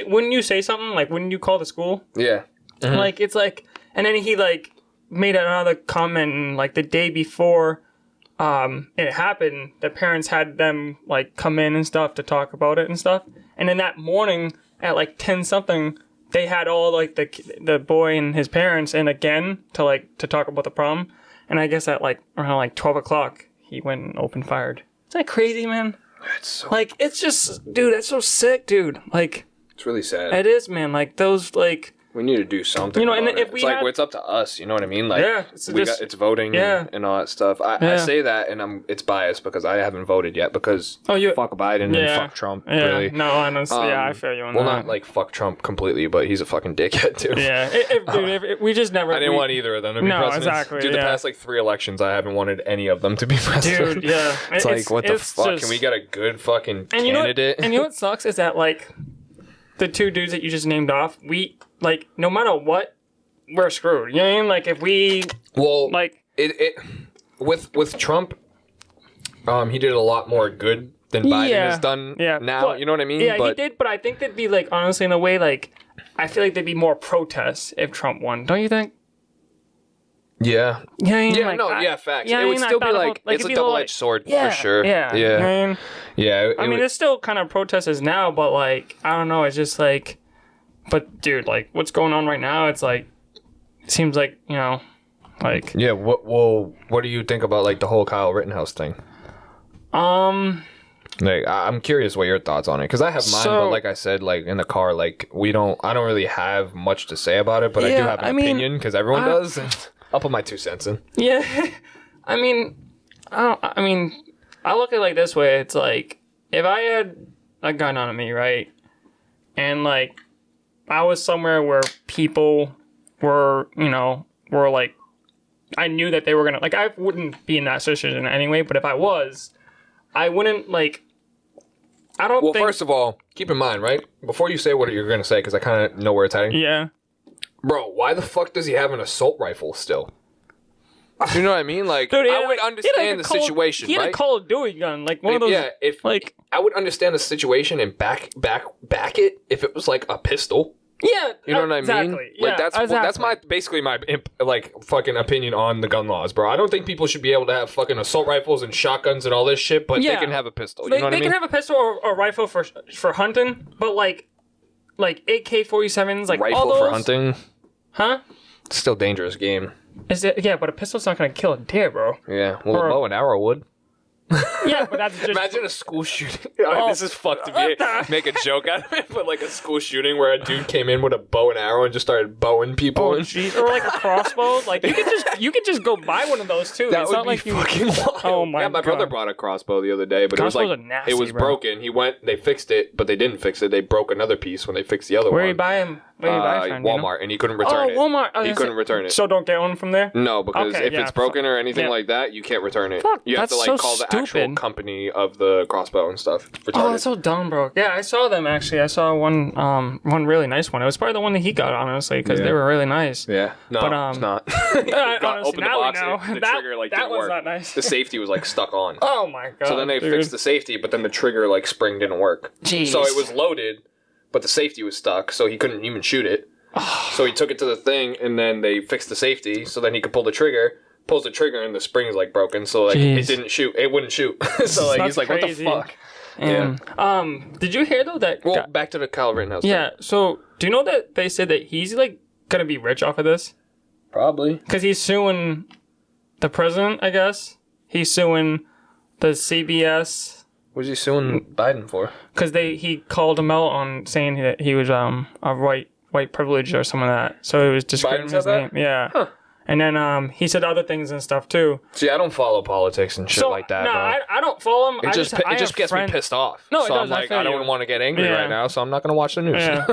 Wouldn't you say something? Like, wouldn't you call the school? Yeah. Mm-hmm. Like, it's like... And then he, like, made another comment, and, like, the day before it happened, the parents had them, like, come in and stuff to talk about it and stuff. And then that morning, at, like, 10-something... They had all like the boy and his parents in again to talk about the problem, and I guess at like around like 12 o'clock he went and opened fired. Is that crazy, man? It's so it's just, dude, that's so sick, dude. Like it's really sad. It is, man. Like those, like We need to do something. You know, and about if it. we it's like had, it's up to us. You know what I mean? Like, yeah, it's voting and all that stuff. I say that, and it's biased because I haven't voted yet because fuck Biden and fuck Trump. Yeah, really. no, honestly, I feel you on that. Well, not like fuck Trump completely, but he's a fucking dickhead too. Yeah, if we just never. I didn't want either of them to be president. Exactly. Dude, the past like 3 elections, I haven't wanted any of them to be president. Dude, yeah, it's like what the fuck? Can we get a good fucking candidate? And you know what sucks is that like the 2 dudes that you just named off, we like no matter what, we're screwed. You know what I mean? Like if we with Trump, he did a lot more good than Biden has done now. But, you know what I mean? Yeah, he did. But I think there'd be like honestly in a way like I feel like there'd be more protests if Trump won. Don't you think? Yeah. Facts. Yeah, it would still be like it's a double-edged sword for sure. Yeah. I mean, there's still kind of protests now, but like I don't know. It's just like, but dude, like what's going on right now? It's like, it seems like like yeah. What do you think about like the whole Kyle Rittenhouse thing? Like I'm curious what your thoughts on it because I have mine, but like I said, like in the car, like I don't really have much to say about it, but I do have an opinion because everyone does. I'll put my 2 cents in. Yeah, I mean, I look at it like this way. It's like if I had a gun on me, right, and like I was somewhere where people were, were like, I knew that they were gonna like. I wouldn't be in that situation anyway, but if I was, I wouldn't like. I don't. Well, first of all, keep in mind, right, before you say what you're gonna say, because I kind of know where it's heading. Yeah. Bro, why the fuck does he have an assault rifle still? You know what I mean? Like, dude, I would understand the situation, right? He had a Call of Duty gun, like one of those. Yeah, I would understand the situation and back it if it was like a pistol. Yeah, you know what I mean? Like that's basically my like fucking opinion on the gun laws, bro. I don't think people should be able to have fucking assault rifles and shotguns and all this shit, but they can have a pistol. You know what I mean? They can have a pistol or a rifle for hunting, but like AK-47s, like rifle all those, for hunting. Huh? It's still a dangerous game. Is it? Yeah, but a pistol's not gonna kill a deer, bro. Yeah, well, a bow and arrow would. Yeah, but that's just... Imagine a school shooting. This is fucked to make a joke out of it, but like a school shooting where a dude came in with a bow and arrow and just started bowing people. Oh, geez. Or like a crossbow. Like you could just go buy one of those too. That it's would not be like fucking wild. Oh my god. Yeah, my brother brought a crossbow the other day, but Crossbows it was like nasty, it was broken. They fixed it, but they didn't fix it. They broke another piece when they fixed the other one. Where you buy them? Walmart, and he couldn't return it. Walmart. He couldn't return it. So don't get one from there? No, because if it's broken or anything like that, you can't return it. Fuck, you have to like call the actual company of the crossbow and stuff. Oh, that's so dumb, bro. Yeah, I saw them actually. I saw one really nice one. It was probably the one that he got, honestly, because they were really nice. Yeah, no, but, it's not. Honestly, open the box, the trigger like didn't work. Not nice. The safety was like stuck on. Oh my god. So then they fixed the safety, but then the trigger like spring didn't work. Jeez. So it was loaded, but the safety was stuck, so he couldn't even shoot it. So he took it to the thing, and then they fixed the safety, so then he could pull the trigger. Pulls the trigger, and the spring's like broken, so like it didn't shoot. It wouldn't shoot. So like he's like, crazy. What the fuck? And, did you hear though that? Well, back to the Kyle Rittenhouse. Yeah. Thing. So do you know that they said that he's like gonna be rich off of this? Probably because he's suing the president. I guess he's suing the CBS. What's he suing Biden for? Because he called him out on saying that he was a white privilege or some of that. So it was discrediting his name. Yeah. Huh. And then he said other things and stuff too. See, I don't follow politics and shit like that. No, bro. I don't follow him. It just gets me pissed off. No, so I'm like, I don't want to get angry right now, so I'm not gonna watch the news. Yeah.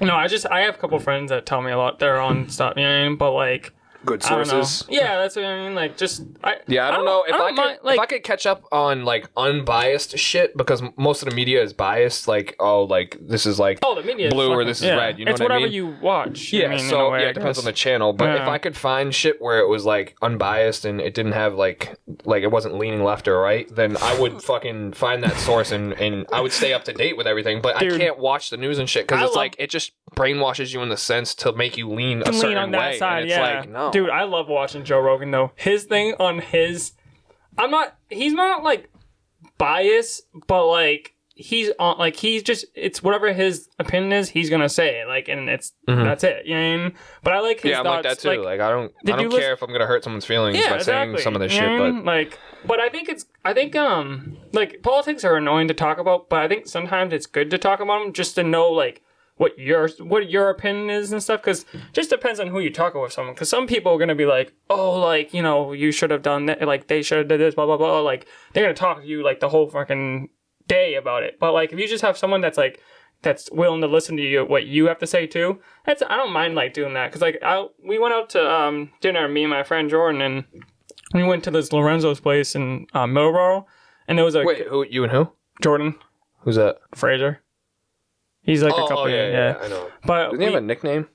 No, I have a couple friends that tell me a lot. They're on stuff, you know what I mean? But like. Good sources. Yeah, that's what I mean. Like, I don't know if I could catch up on like unbiased shit because most of the media is biased. Like, this is like the media blue or this is red. You know it's what I mean? Whatever you watch. Yeah, it depends on the channel. But if I could find shit where it was like unbiased and it didn't have like it wasn't leaning left or right, then I would fucking find that source and I would stay up to date with everything. But I can't watch the news and shit because it's like it just brainwashes you in the sense to make you lean a certain on that way. side, and it's like no. Dude, I love watching Joe Rogan though. His thing on he's not like biased, but like he's on it's whatever his opinion is, he's gonna say it, like, and it's that's it. You know what I mean? But I like his thoughts. I'm like that too. Like I don't care if I'm gonna hurt someone's feelings by saying some of this shit, but I think like politics are annoying to talk about, but I think sometimes it's good to talk about them just to know like what your opinion is and stuff, because just depends on who you're talking with someone. Because some people are gonna be like, oh, like, you know, you should have done that, like they should have did this, blah blah blah. Like they're gonna talk to you like the whole fucking day about it. But like if you just have someone that's willing to listen to you, what you have to say too, I don't mind like doing that. Because like we went out to dinner, me and my friend Jordan, and we went to this Lorenzo's place in Middleborough, and there was a who you and who? Jordan. Who's that? Fraser. He's like a couple. Yeah, I know. But doesn't he have a nickname?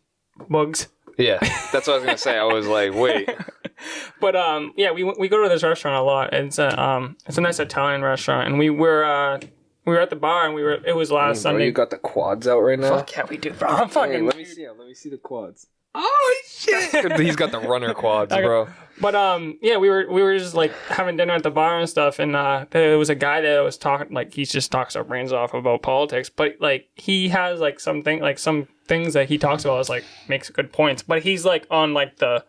Bugs. Yeah, that's what I was gonna say. I was like, wait. But yeah, we go to this restaurant a lot. It's a nice Italian restaurant, and we were at the bar, and it was last Sunday. Bro, you got the quads out right now? Fuck yeah, we do, bro. I'm fucking. Hey, let me see the quads. Oh shit! He's got the runner quads, bro. But yeah, we were just like having dinner at the bar and stuff, and there was a guy that was talking, like he just talks our brains off about politics, but like he has like some things that he talks about is like makes good points, but he's like on like the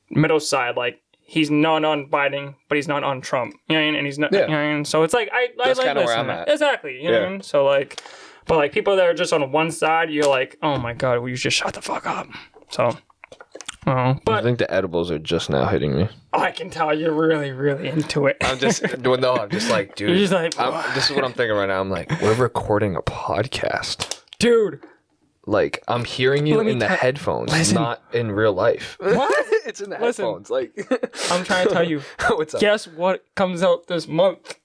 middle side, like he's not on Biden, but he's not on Trump, you know what I mean? And he's not, you know what I mean? So it's like that's like kind of where I'm at. Exactly, you know what I mean? So like, but like people that are just on one side, you're like, oh my god, will you just shut the fuck up? So. But I think the edibles are just now hitting me. I can tell you're really, really into it. I'm just like, dude. You're just like, this is what I'm thinking right now. I'm like, we're recording a podcast. Dude. Like, I'm hearing you in the headphones, not in real life. What? It's in the headphones. Like, I'm trying to tell you. What's up? Guess what comes out this month?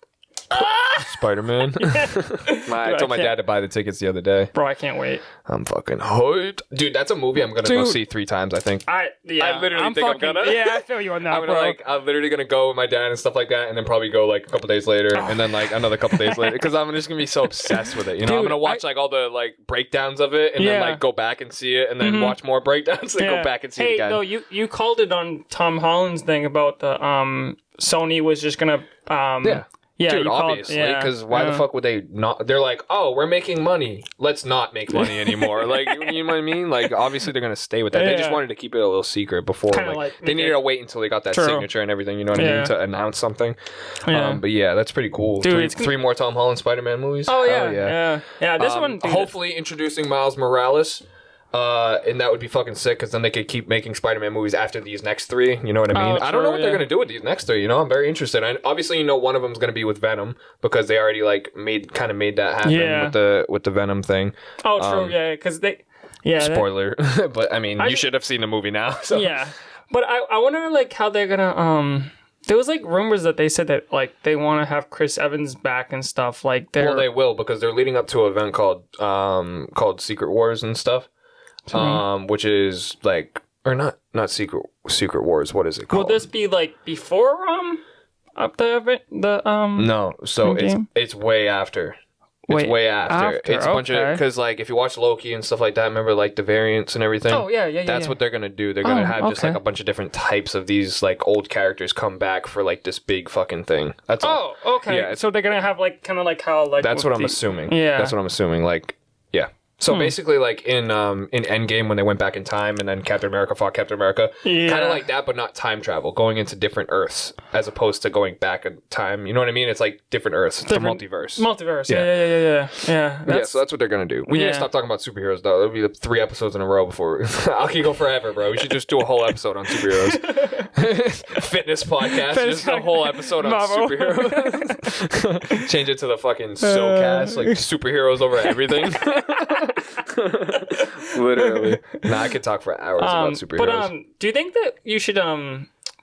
Spider-Man. I told my dad to buy the tickets the other day. Bro, I can't wait. I'm fucking hyped. Dude, that's a movie I'm going to go see 3 times, I think. I literally I'm gonna. Yeah, I feel you on that, bro. I'm literally going to go with my dad and stuff like that, and then probably go like a couple days later, and then like another couple days later, because I'm just going to be so obsessed with it. You know, dude, I'm going to watch like all the like breakdowns of it, and then like go back and see it, and then watch more breakdowns, and go back and see it again. Hey, no, you called it on Tom Holland's thing about the Sony was just going to... Yeah, dude, obviously, because why the fuck would they not? They're like, oh, we're making money. Let's not make money anymore. Like, you know what I mean? Like, obviously, they're going to stay with that. They just wanted to keep it a little secret before. Like they needed to wait until they got that signature and everything, you know what I mean? To announce something. But yeah, that's pretty cool. Dude, 3 more Tom Holland Spider-Man movies. Oh, yeah. Yeah, this one. Dude, hopefully introducing Miles Morales. And that would be fucking sick, because then they could keep making Spider-Man movies after these next 3. You know what I mean? I don't know what they're gonna do with these next 3. You know, I'm very interested. Obviously, you know, one of them's gonna be with Venom, because they already like made that happen with the Venom thing. Oh, true. Because they. Yeah. Spoiler, but I mean, you should have seen the movie now. So. Yeah, but I wonder like how they're gonna There was like rumors that they said that like they want to have Chris Evans back and stuff. Like they will, because they're leading up to an event called Secret Wars and stuff. Which is like, or not Secret Wars. What is it called? Will this be like before up the event? No, so it's way after. It's way after. It's a bunch of, because like if you watch Loki and stuff like that, remember like the variants and everything. Oh yeah. That's what they're gonna do. They're gonna have just like a bunch of different types of these like old characters come back for like this big fucking thing. That's all. Oh, okay. Yeah, so they're gonna have like kind of like how like. That's what I'm assuming. Yeah. That's what I'm assuming. Like, yeah. So basically, like in Endgame, when they went back in time, and then Captain America fought Captain America, kind of like that, but not time travel, going into different Earths as opposed to going back in time. You know what I mean? It's like different Earths. It's a multiverse. Yeah. Yeah, so that's what they're gonna do. We need to stop talking about superheroes, though. It'll be 3 episodes in a row before I'll keep go forever, bro. We should just do a whole episode on superheroes. Fitness podcast, just a whole episode on superheroes. Change it to the fucking SoCast, like superheroes over everything. Literally. I could talk for hours about superheroes. But do you think that you should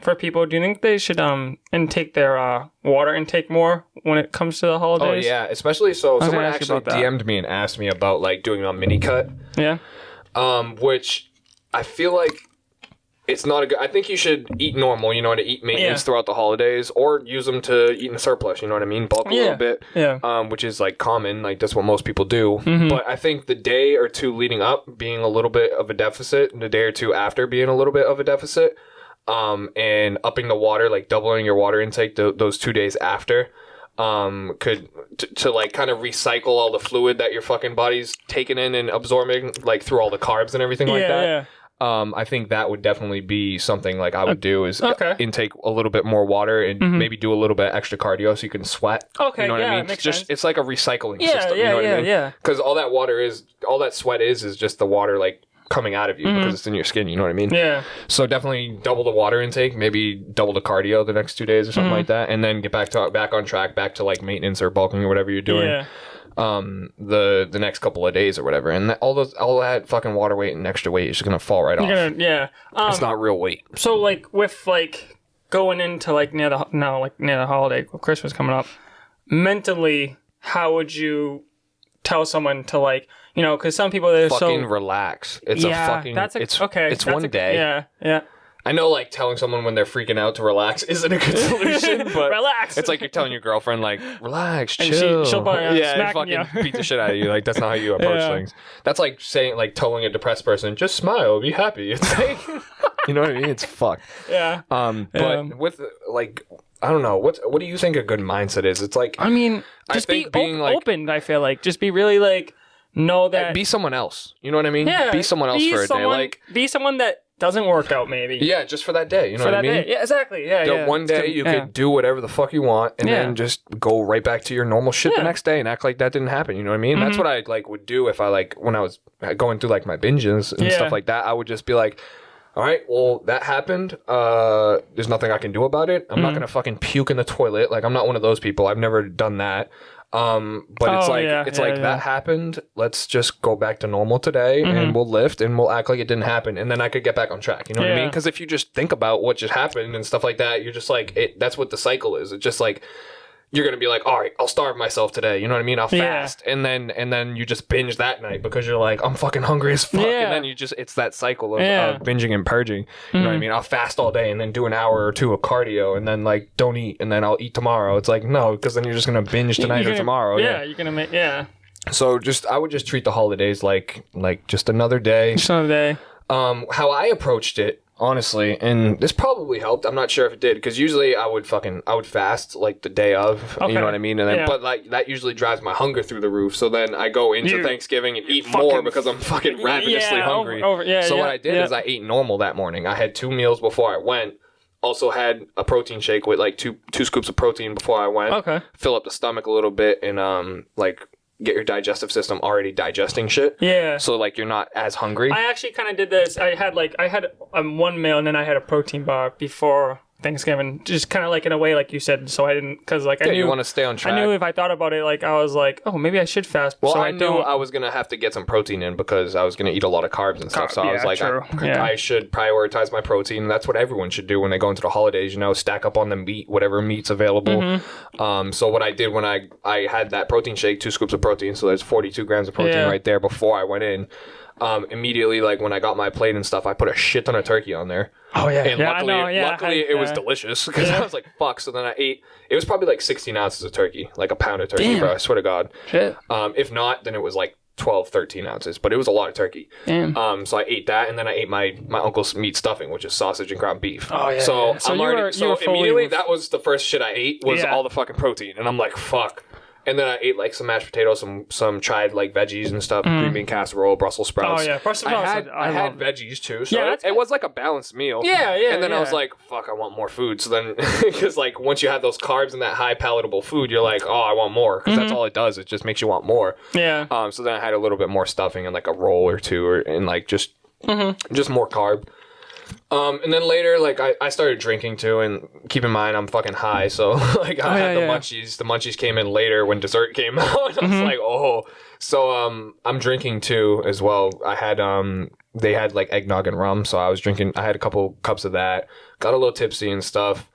for people, do you think they should intake their water intake more when it comes to the holidays? Oh yeah, especially someone actually DM'd me and asked me about like doing a mini cut. Yeah. Which I feel like it's not a good. I think you should eat normal, you know, to eat maintenance throughout the holidays, or use them to eat in surplus, you know what I mean? Bulk a little bit, which is like common, like that's what most people do. But I think the day or 2 leading up being a little bit of a deficit, and the day or 2 after being a little bit of a deficit, and upping the water, like doubling your water intake those 2 days after, could to like kind of recycle all the fluid that your fucking body's taking in and absorbing, like through all the carbs and everything like that. I think that would definitely be something like I would do is Okay. intake a little bit more water and maybe do a little bit extra cardio so you can sweat. Okay, you know what I mean? makes Just sense. it's like a recycling Yeah, system. You know what I mean? yeah. Because all that sweat is just the water like coming out of you because it's in your skin. You know what I mean? Yeah. So definitely double the water intake, maybe double the cardio the next 2 days or something like that, and then get back on track, back to like maintenance or bulking or whatever you're doing. Yeah. The next couple of days or whatever, and all that fucking water weight and extra weight is just gonna fall right off. Yeah. It's not real weight. So like with like going into like near the holiday, Christmas coming up, mentally, how would you tell someone to like, you know, because some people they're fucking relax. It's it's one day. Yeah. I know, like, telling someone when they're freaking out to relax isn't a good solution, but Relax. it's like you're telling your girlfriend, like, relax, And chill. she'll probably and smacking fucking beat the shit out of you. Like, that's not how you approach things. That's like saying, like, telling a depressed person, just smile, be happy. It's like, you know what I mean? It's fucked. Yeah. But with, like, I don't know. What do you think a good mindset is? It's like, I mean, just be open, I feel like. Just be really, like, know that... Be someone else. You know what I mean? Yeah. Be someone else for a day. Like, be someone that doesn't work out, maybe. Yeah, just for that day. You know what I mean? Day. Yeah, exactly. Yeah. One day you could do whatever the fuck you want, and then just go right back to your normal shit the next day and act like that didn't happen. You know what I mean? That's what I like would do if I like when I was going through like my binges and stuff like that. I would just be like, all right, well, that happened. There's nothing I can do about it. I'm not gonna fucking puke in the toilet. Like, I'm not one of those people. I've never done that. But it's like that happened. Let's just go back to normal today, and we'll lift, and we'll act like it didn't happen, and then I could get back on track. You know what I mean? Because if you just think about what just happened and stuff like that, you're just like, that's what the cycle is. It's just like, you're gonna be like, all right, I'll starve myself today. You know what I mean? I'll fast, and then you just binge that night because you're like, I'm fucking hungry as fuck, and then it's that cycle of binging and purging. You know what I mean? I'll fast all day and then do an hour or two of cardio, and then like don't eat, and then I'll eat tomorrow. It's like, no, because then you're just gonna binge tonight or tomorrow. Yeah, you're gonna make So I would just treat the holidays like just another day. Just another day. How I approached it, honestly, and this probably helped. I'm not sure if it did, because usually I would fast like the day of. You know what I mean? And then, but like that usually drives my hunger through the roof. So then I go into Thanksgiving and eat more because I'm fucking ravenously hungry. So what I did is I ate normal that morning. I had 2 meals before I went. Also had a protein shake with like two scoops of protein before I went. Okay. Fill up the stomach a little bit and like get your digestive system already digesting shit. Yeah. So like you're not as hungry. I actually kind of did this. I had one meal and then I had a protein bar before Thanksgiving, just kind of like in a way like you said, so I didn't, because like I knew you want to stay on track. I knew if I thought about it, like I was like, oh, maybe I should fast. Well, so I knew I was gonna have to get some protein in because I was gonna eat a lot of carbs and stuff. So I was like, I should prioritize my protein. That's what everyone should do when they go into the holidays. You know, stack up on the meat, whatever meat's available. So what I did when I had that protein shake, 2 scoops of protein, so there's 42 grams of protein right there before I went in. Immediately, like when I got my plate and stuff, I put a shit ton of turkey on there. Oh yeah, and luckily it was delicious because I was like, fuck. So then I ate. It was probably like 16 ounces of turkey, like a pound of turkey, bro. I swear to God. Shit. If not, then it was like 12, 13 ounces, but it was a lot of turkey. Damn. So I ate that, and then I ate my uncle's meat stuffing, which is sausage and ground beef. Oh yeah. So I'm already. So immediately that was the first shit I ate was all the fucking protein, and I'm like, fuck. And then I ate like some mashed potatoes, some tried like veggies and stuff, green bean casserole, Brussels sprouts. Oh yeah, Brussels sprouts. I had veggies too, so it was like a balanced meal. Yeah. And then I was like, fuck, I want more food. So then, because like once you have those carbs and that high palatable food, you're like, oh, I want more, because that's all it does. It just makes you want more. Yeah. So then I had a little bit more stuffing and like a roll or two, and like just more carb. And then later, like, I started drinking too, and keep in mind, I'm fucking high, so, like, I had the munchies. The munchies came in later when dessert came out. I was like, oh. So, I'm drinking too, as well. I had, they had, like, eggnog and rum, so I had a couple cups of that, got a little tipsy and stuff.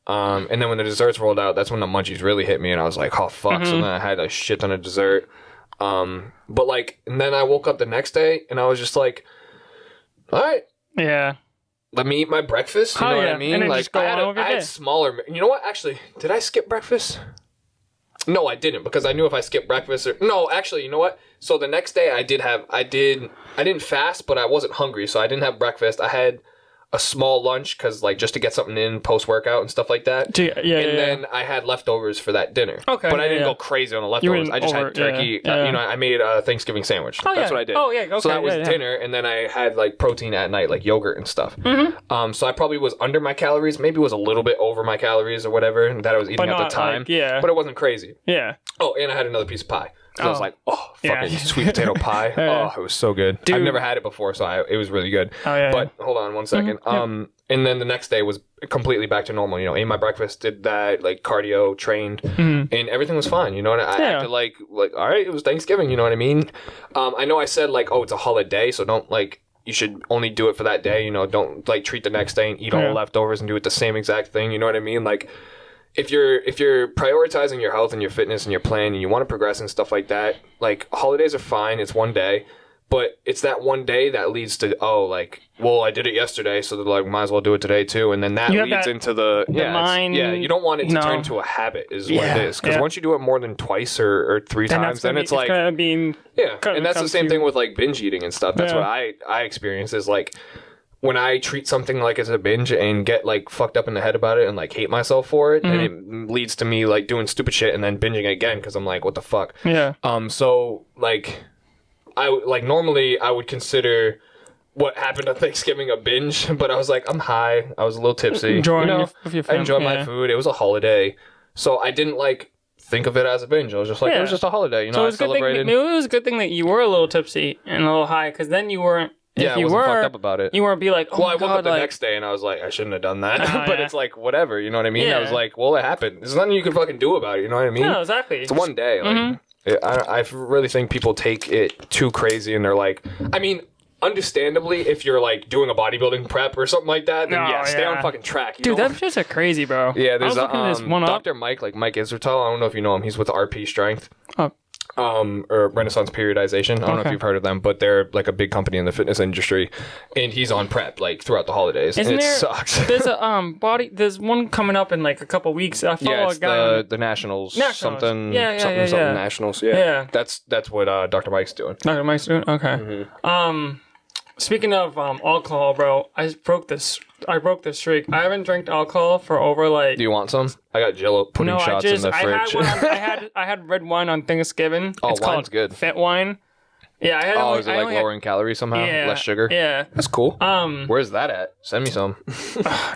And then when the desserts rolled out, that's when the munchies really hit me, and I was like, oh, fuck. So then I had a shit ton of dessert. But, like, and then I woke up the next day, and I was just like, all right. Yeah. Let me eat my breakfast. You know what I mean? And then like just go I had smaller. You know what? Actually, did I skip breakfast? No, I didn't, because I knew if I skipped breakfast no, actually, you know what? So the next day I didn't fast, but I wasn't hungry, so I didn't have breakfast. I had a small lunch because like just to get something in post workout and stuff like that. Then I had leftovers for that dinner. Okay, but I didn't go crazy on the leftovers. I just had turkey. I made a Thanksgiving sandwich. That's what I did. Oh yeah, okay. So that was dinner, and then I had like protein at night, like yogurt and stuff. So I probably was under my calories, maybe was a little bit over my calories or whatever that I was eating at the time. But it wasn't crazy. Yeah. Oh, and I had another piece of pie. I was like, fucking sweet potato pie. Oh, it was so good. Dude. I've never had it before, so it was really good. But hold on one second. And then the next day was completely back to normal. You know, ate my breakfast, did that, like cardio, trained, and everything was fine. You know, and I acted like, all right, it was Thanksgiving. You know what I mean? I know I said like, oh, it's a holiday, so don't like. You should only do it for that day. You know, don't like treat the next day and eat all the leftovers and do it the same exact thing. You know what I mean? Like. If you're prioritizing your health and your fitness and your plan and you want to progress and stuff like that, like holidays are fine. It's one day, but it's that one day that leads to I did it yesterday, so like might as well do it today too, and then that leads into the mind. You don't want it to turn to a habit, is what it is. Because once you do it more than twice or three times, then it's gonna be and that's the same thing with like binge eating and stuff. That's what I experience is like. When I treat something like as a binge and get like fucked up in the head about it and like hate myself for it, then it leads to me like doing stupid shit and then binging again because I'm like, what the fuck? Yeah. So like, normally I would consider what happened on Thanksgiving a binge, but I was like, I'm high. I was a little tipsy. Enjoying I enjoyed my food. It was a holiday, so I didn't like think of it as a binge. I was just like, it was just a holiday. You know, I celebrated. It was a good thing that you were a little tipsy and a little high because then you weren't. I wasn't fucked up about it. You weren't be like, oh, I woke up the next day and I was like, I shouldn't have done that. But it's like, whatever, you know what I mean? I was like, well, it happened. There's nothing you can fucking do about it, you know what I mean? No, exactly. It's one day. Like, I really think people take it too crazy and they're like, I mean, understandably, if you're like doing a bodybuilding prep or something like that, then stay on fucking track. Dude, that's just a crazy, bro. Yeah, there's Dr. Mike Israel. I don't know if you know him. He's with RP Strength. Oh. Or Renaissance Periodization. I don't know if you've heard of them, but they're like a big company in the fitness industry, and he's on prep like throughout the holidays. It sucks. There's a there's one coming up in like a couple weeks. I follow it's a guy the Nationals. Something Nationals. Yeah. That's what Dr. Mike's doing. Dr. Mike's doing. Okay. Speaking of alcohol, bro, I broke the streak. I haven't drank alcohol for over like. Do you want some? I got Jello pudding shots in the fridge. I had red wine on Thanksgiving. Oh, it's wine's good. Fit wine. Yeah, I had. Is it like lowering calories somehow? Less sugar. Yeah, that's cool. Where's that at? Send me some.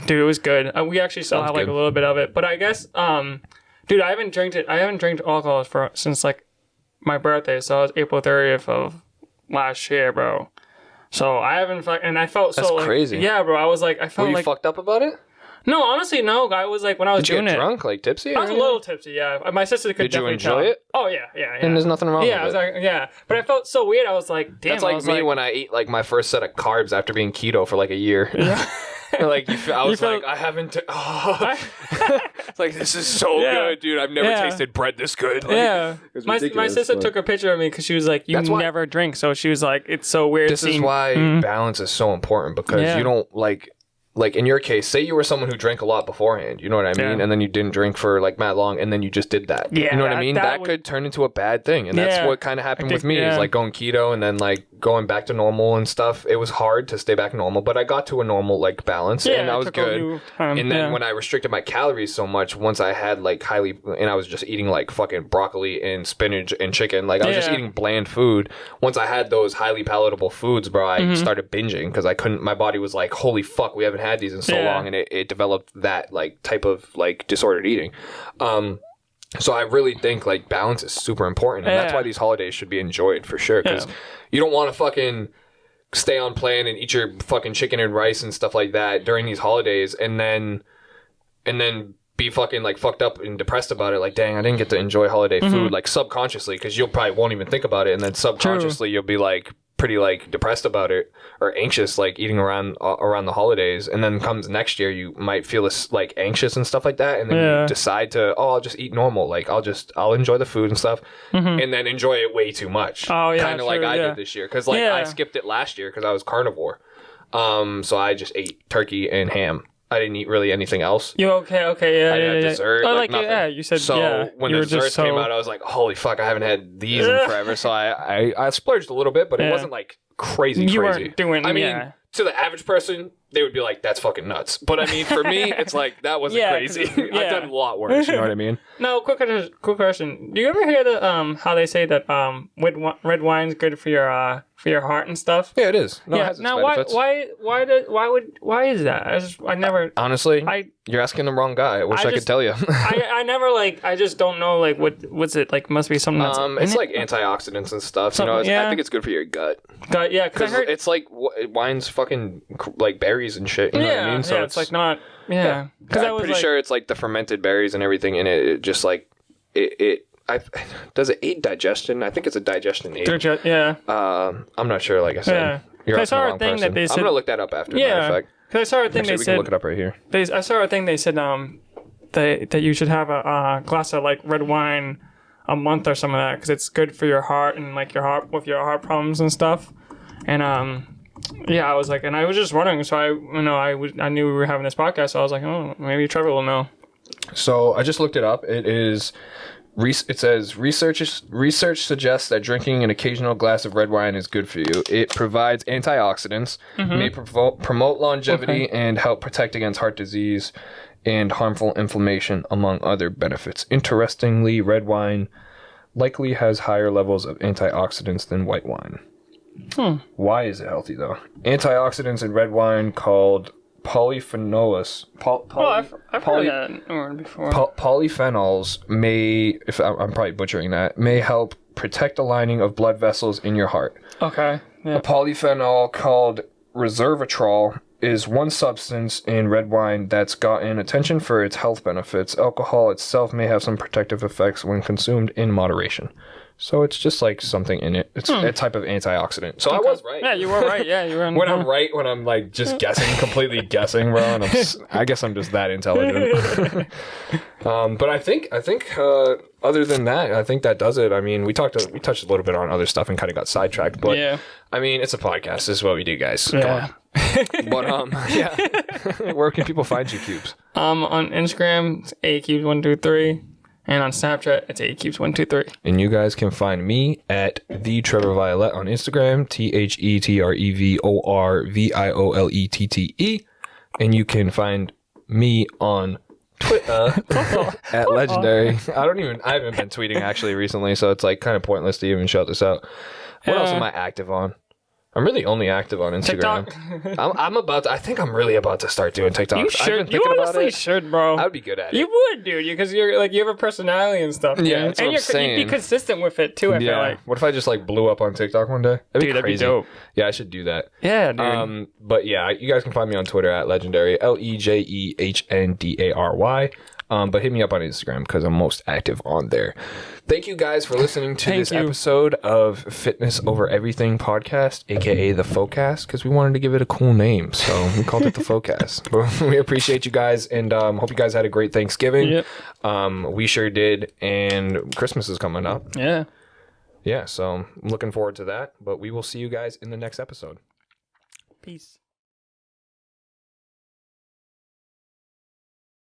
Dude, it was good. We actually still have like a little bit of it, but I guess, dude, I haven't drank alcohol since like my birthday. So it was April 30th of last year, bro. So I haven't and I felt That's crazy. Yeah, bro. I was like, I felt Were you fucked up about it? No, honestly, no. I was like, when I was doing it. Did you get drunk, like tipsy? I was a little tipsy, yeah. My sister could definitely tell. Did you enjoy it? Oh, yeah. And there's nothing wrong with it. I was like, yeah. But I felt so weird. I was like, damn. That's like me when I eat like my first set of carbs after being keto for like a year. Yeah. Like I was like, I haven't. It's like this is so good, dude. I've never tasted bread this good. Like, my sister took a picture of me because she was like, "You never drink," so she was like, "It's so weird." This is why balance is so important because you don't like in your case, say you were someone who drank a lot beforehand, you know what I mean? And then you didn't drink for like mad long and then you just did that. Yeah, you know what I mean? That could turn into a bad thing. And that's what kind of happened with me is like going keto and then like going back to normal and stuff. It was hard to stay back normal, but I got to a normal like balance and I was good. And then when I restricted my calories so much, once I had like and I was just eating like fucking broccoli and spinach and chicken, like I was just eating bland food. Once I had those highly palatable foods, bro, I started binging because my body was like, holy fuck, we haven't had these in so long, and it developed that like type of like disordered eating. So I really think like balance is super important, and that's why these holidays should be enjoyed for sure, because you don't want to fucking stay on plan and eat your fucking chicken and rice and stuff like that during these holidays and then be fucking like fucked up and depressed about it, like dang, I didn't get to enjoy holiday food, like subconsciously, because you'll probably won't even think about it, and then subconsciously you'll be like pretty like depressed about it or anxious like eating around the holidays, and then comes next year you might feel this like anxious and stuff like that, and then you decide to I'll just eat normal, like I'll enjoy the food and stuff, and then enjoy it way too much, kind of like I did this year, because like I skipped it last year because I was carnivore, so I just ate turkey and ham. I didn't eat really anything else. You okay? I didn't have dessert. Oh, nothing. You said so. When the desserts came out, I was like, "Holy fuck! I haven't had these in forever." So I splurged a little bit, but it wasn't like crazy. You weren't doing. I mean, to the average person, they would be like, that's fucking nuts. But I mean, for me, it's like, that wasn't crazy. I've done a lot worse, you know what I mean? No, quick question. Do you ever hear the how they say that red wine's good for your heart and stuff? Yeah, it is. No, it has its benefits. Why is that? I never honestly. You're asking the wrong guy. I wish I could tell you. I never I just don't know what's it like. Must be something that's it's like antioxidants and stuff. You know, I think it's good for your gut. Yeah, because it's like wine's fucking like berries and shit. You know what I mean? So it's like not. Yeah, because I'm pretty sure it's like the fermented berries and everything in it. It just like does it aid digestion? I think it's a digestion aid. Yeah. I'm not sure. Like I said, you're asking the wrong person. That they said, I'm gonna look that up after. Yeah. Matter of fact. Because I saw a thing we can look it up right here. I saw a thing they said that you should have a glass of like red wine a month or some of that because it's good for your heart and like your heart with your heart problems and stuff. And I was like, and I was just wondering, so I knew we were having this podcast, so I was like, oh, maybe Trevor will know. So I just looked it up. It says research suggests that drinking an occasional glass of red wine is good for you. It provides antioxidants, may promote longevity, and help protect against heart disease and harmful inflammation, among other benefits. Interestingly, red wine likely has higher levels of antioxidants than white wine. Why is it healthy though? Antioxidants in red wine called polyphenols. I've heard that word before. Polyphenols may, if I'm probably butchering that, may help protect the lining of blood vessels in your heart. Okay. Yeah. A polyphenol called resveratrol is one substance in red wine that's gotten attention for its health benefits. Alcohol itself may have some protective effects when consumed in moderation. So it's just like something in it. It's a type of antioxidant. So I was right. Yeah, you were right. Yeah, you were. When I'm right, when I'm like just guessing, completely guessing, bro. And I guess I'm just that intelligent. But I think other than that, I think that does it. I mean, we touched a little bit on other stuff and kind of got sidetracked. But yeah. I mean, it's a podcast. This is what we do, guys. Yeah. Come on. But yeah. Where can people find you, Cubes? On Instagram, it's ACubes123. And on Snapchat, it's ACubes123. And you guys can find me at the Trevor Violet on Instagram, TheTrevorViolette. And you can find me on Twitter at Legendary. I haven't been tweeting actually recently, so it's like kind of pointless to even shout this out. What else am I active on? I'm really only active on Instagram. TikTok? I think I'm really about to start doing TikTok. You should. You honestly should, bro. I would be good at it. You would, dude, because you're like, you have a personality and stuff. Yeah, that's what I'm saying. You'd be consistent with it too. I feel like. What if I just like blew up on TikTok one day? That'd be crazy. That'd be dope. Yeah, I should do that. Yeah, dude. But yeah, you guys can find me on Twitter at Legendary, LEJEHNDARY. But hit me up on Instagram because I'm most active on there. Thank you guys for listening to this episode of Fitness Over Everything podcast, aka the FOEcast, because we wanted to give it a cool name, so we called it the FOEcast. We appreciate you guys, and hope you guys had a great Thanksgiving. Yep. We sure did, and Christmas is coming up. Yeah. Yeah, so I'm looking forward to that, but we will see you guys in the next episode. Peace.